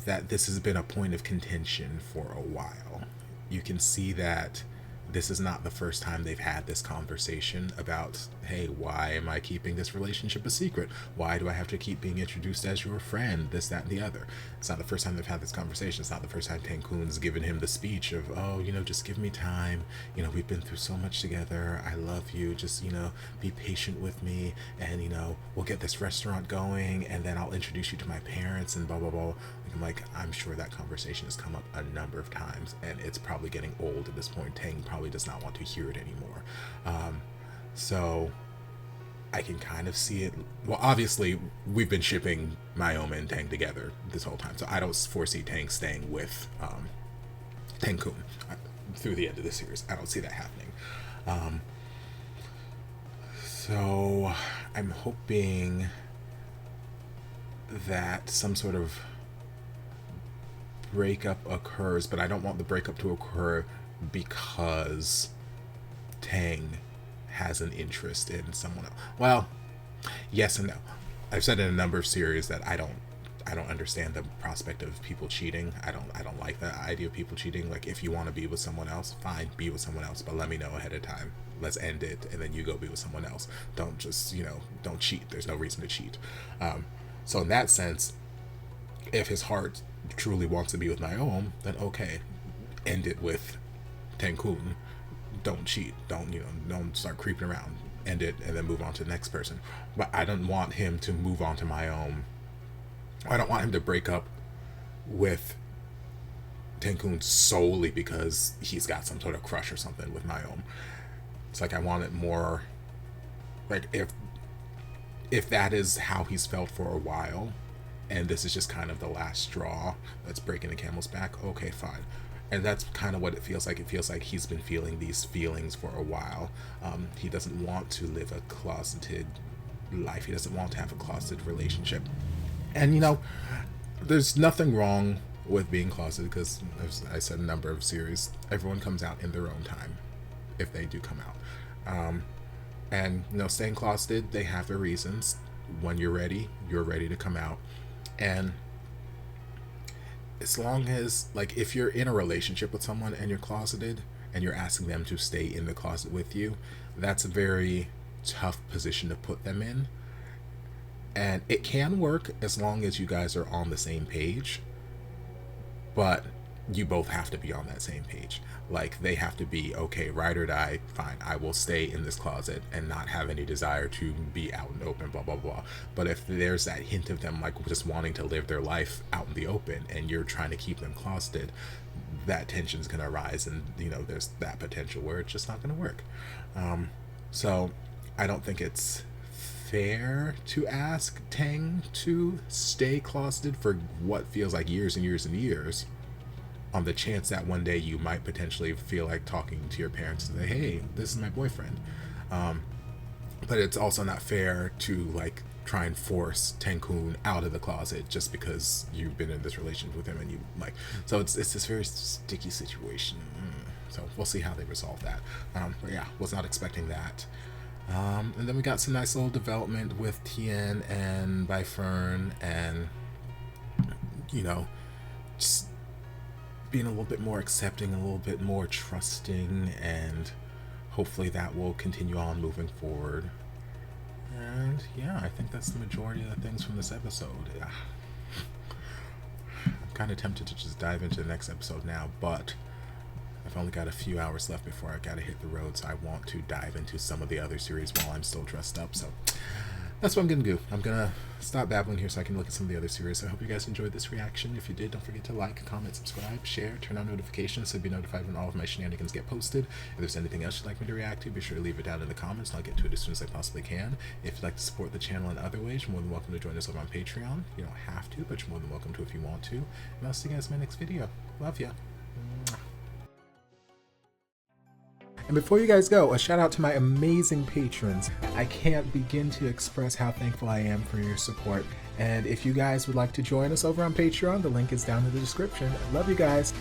A: that this has been a point of contention for a while. You can see that this is not the first time they've had this conversation about, hey, why am I keeping this relationship a secret? Why do I have to keep being introduced as your friend? This, that, and the other. It's not the first time they've had this conversation. It's not the first time Tang-kun's given him the speech of, oh, you know, just give me time. You know, we've been through so much together. I love you. Just, you know, be patient with me. And, you know, we'll get this restaurant going. And then I'll introduce you to my parents and blah, blah, blah. I'm sure that conversation has come up a number of times, and it's probably getting old at this point. Tang probably does not want to hear it anymore. So I can kind of see it. Well, obviously, we've been shipping Mayoma and Tang together this whole time, so I don't foresee Tang staying with Tang-kun through the end of the series. I don't see that happening. So I'm hoping that some sort of breakup occurs, but I don't want the breakup to occur because Tang has an interest in someone else. Well, yes and no. I've said in a number of series that I don't understand the prospect of people cheating. I don't like the idea of people cheating. Like, if you want to be with someone else, fine, be with someone else, but let me know ahead of time. Let's end it, and then you go be with someone else. Don't just, you know, don't cheat. There's no reason to cheat. So in that sense, if his heart truly wants to be with Mayom, then okay, end it with Tang-kun. Don't cheat. Don't start creeping around. End it and then move on to the next person. But I don't want him to move on to Mayom. I don't want him to break up with Tang-kun solely because he's got some sort of crush or something with Mayom. It's like, I want it more like, if that is how he's felt for a while, and this is just kind of the last straw that's breaking the camel's back, okay, fine. And that's kind of what it feels like. It feels like he's been feeling these feelings for a while. He doesn't want to live a closeted life. He doesn't want to have a closeted relationship. And, you know, there's nothing wrong with being closeted, because, as I said in a number of series, everyone comes out in their own time, if they do come out. And, you know, staying closeted, they have their reasons. When you're ready to come out. And as long as, like, if you're in a relationship with someone and you're closeted and you're asking them to stay in the closet with you, that's a very tough position to put them in. And it can work as long as you guys are on the same page, but you both have to be on that same page. Like, they have to be, okay, ride or die, fine, I will stay in this closet and not have any desire to be out and open, blah, blah, blah. But if there's that hint of them, like, just wanting to live their life out in the open and you're trying to keep them closeted, that tension's going to arise, and, you know, there's that potential where it's just not going to work. So I don't think it's fair to ask Tang to stay closeted for what feels like years and years and years. on the chance that one day you might potentially feel like talking to your parents and say, hey, this is my boyfriend. But it's also not fair to like try and force Tenkun out of the closet just because you've been in this relationship with him and you like. So it's this very sticky situation. So we'll see how they resolve that. But yeah, was not expecting that. And then we got some nice little development with Tien and Baifern, and you know, just being a little bit more accepting, a little bit more trusting, and hopefully that will continue on moving forward. And yeah, I think that's the majority of the things from this episode. Yeah. I'm kind of tempted to just dive into the next episode now, but I've only got a few hours left before I gotta hit the road, so I want to dive into some of the other series while I'm still dressed up. So that's what I'm gonna do. I'm gonna stop babbling here so I can look at some of the other series. I hope you guys enjoyed this reaction. If you did, don't forget to like, comment, subscribe, share, turn on notifications so you'll be notified when all of my shenanigans get posted. If there's anything else you'd like me to react to, be sure to leave it down in the comments and I'll get to it as soon as I possibly can. If you'd like to support the channel in other ways, you're more than welcome to join us over on Patreon. You don't have to, but you're more than welcome to if you want to. And I'll see you guys in my next video. Love ya. And before you guys go, a shout out to my amazing patrons. I can't begin to express how thankful I am for your support. And if you guys would like to join us over on Patreon, the link is down in the description. I love you guys.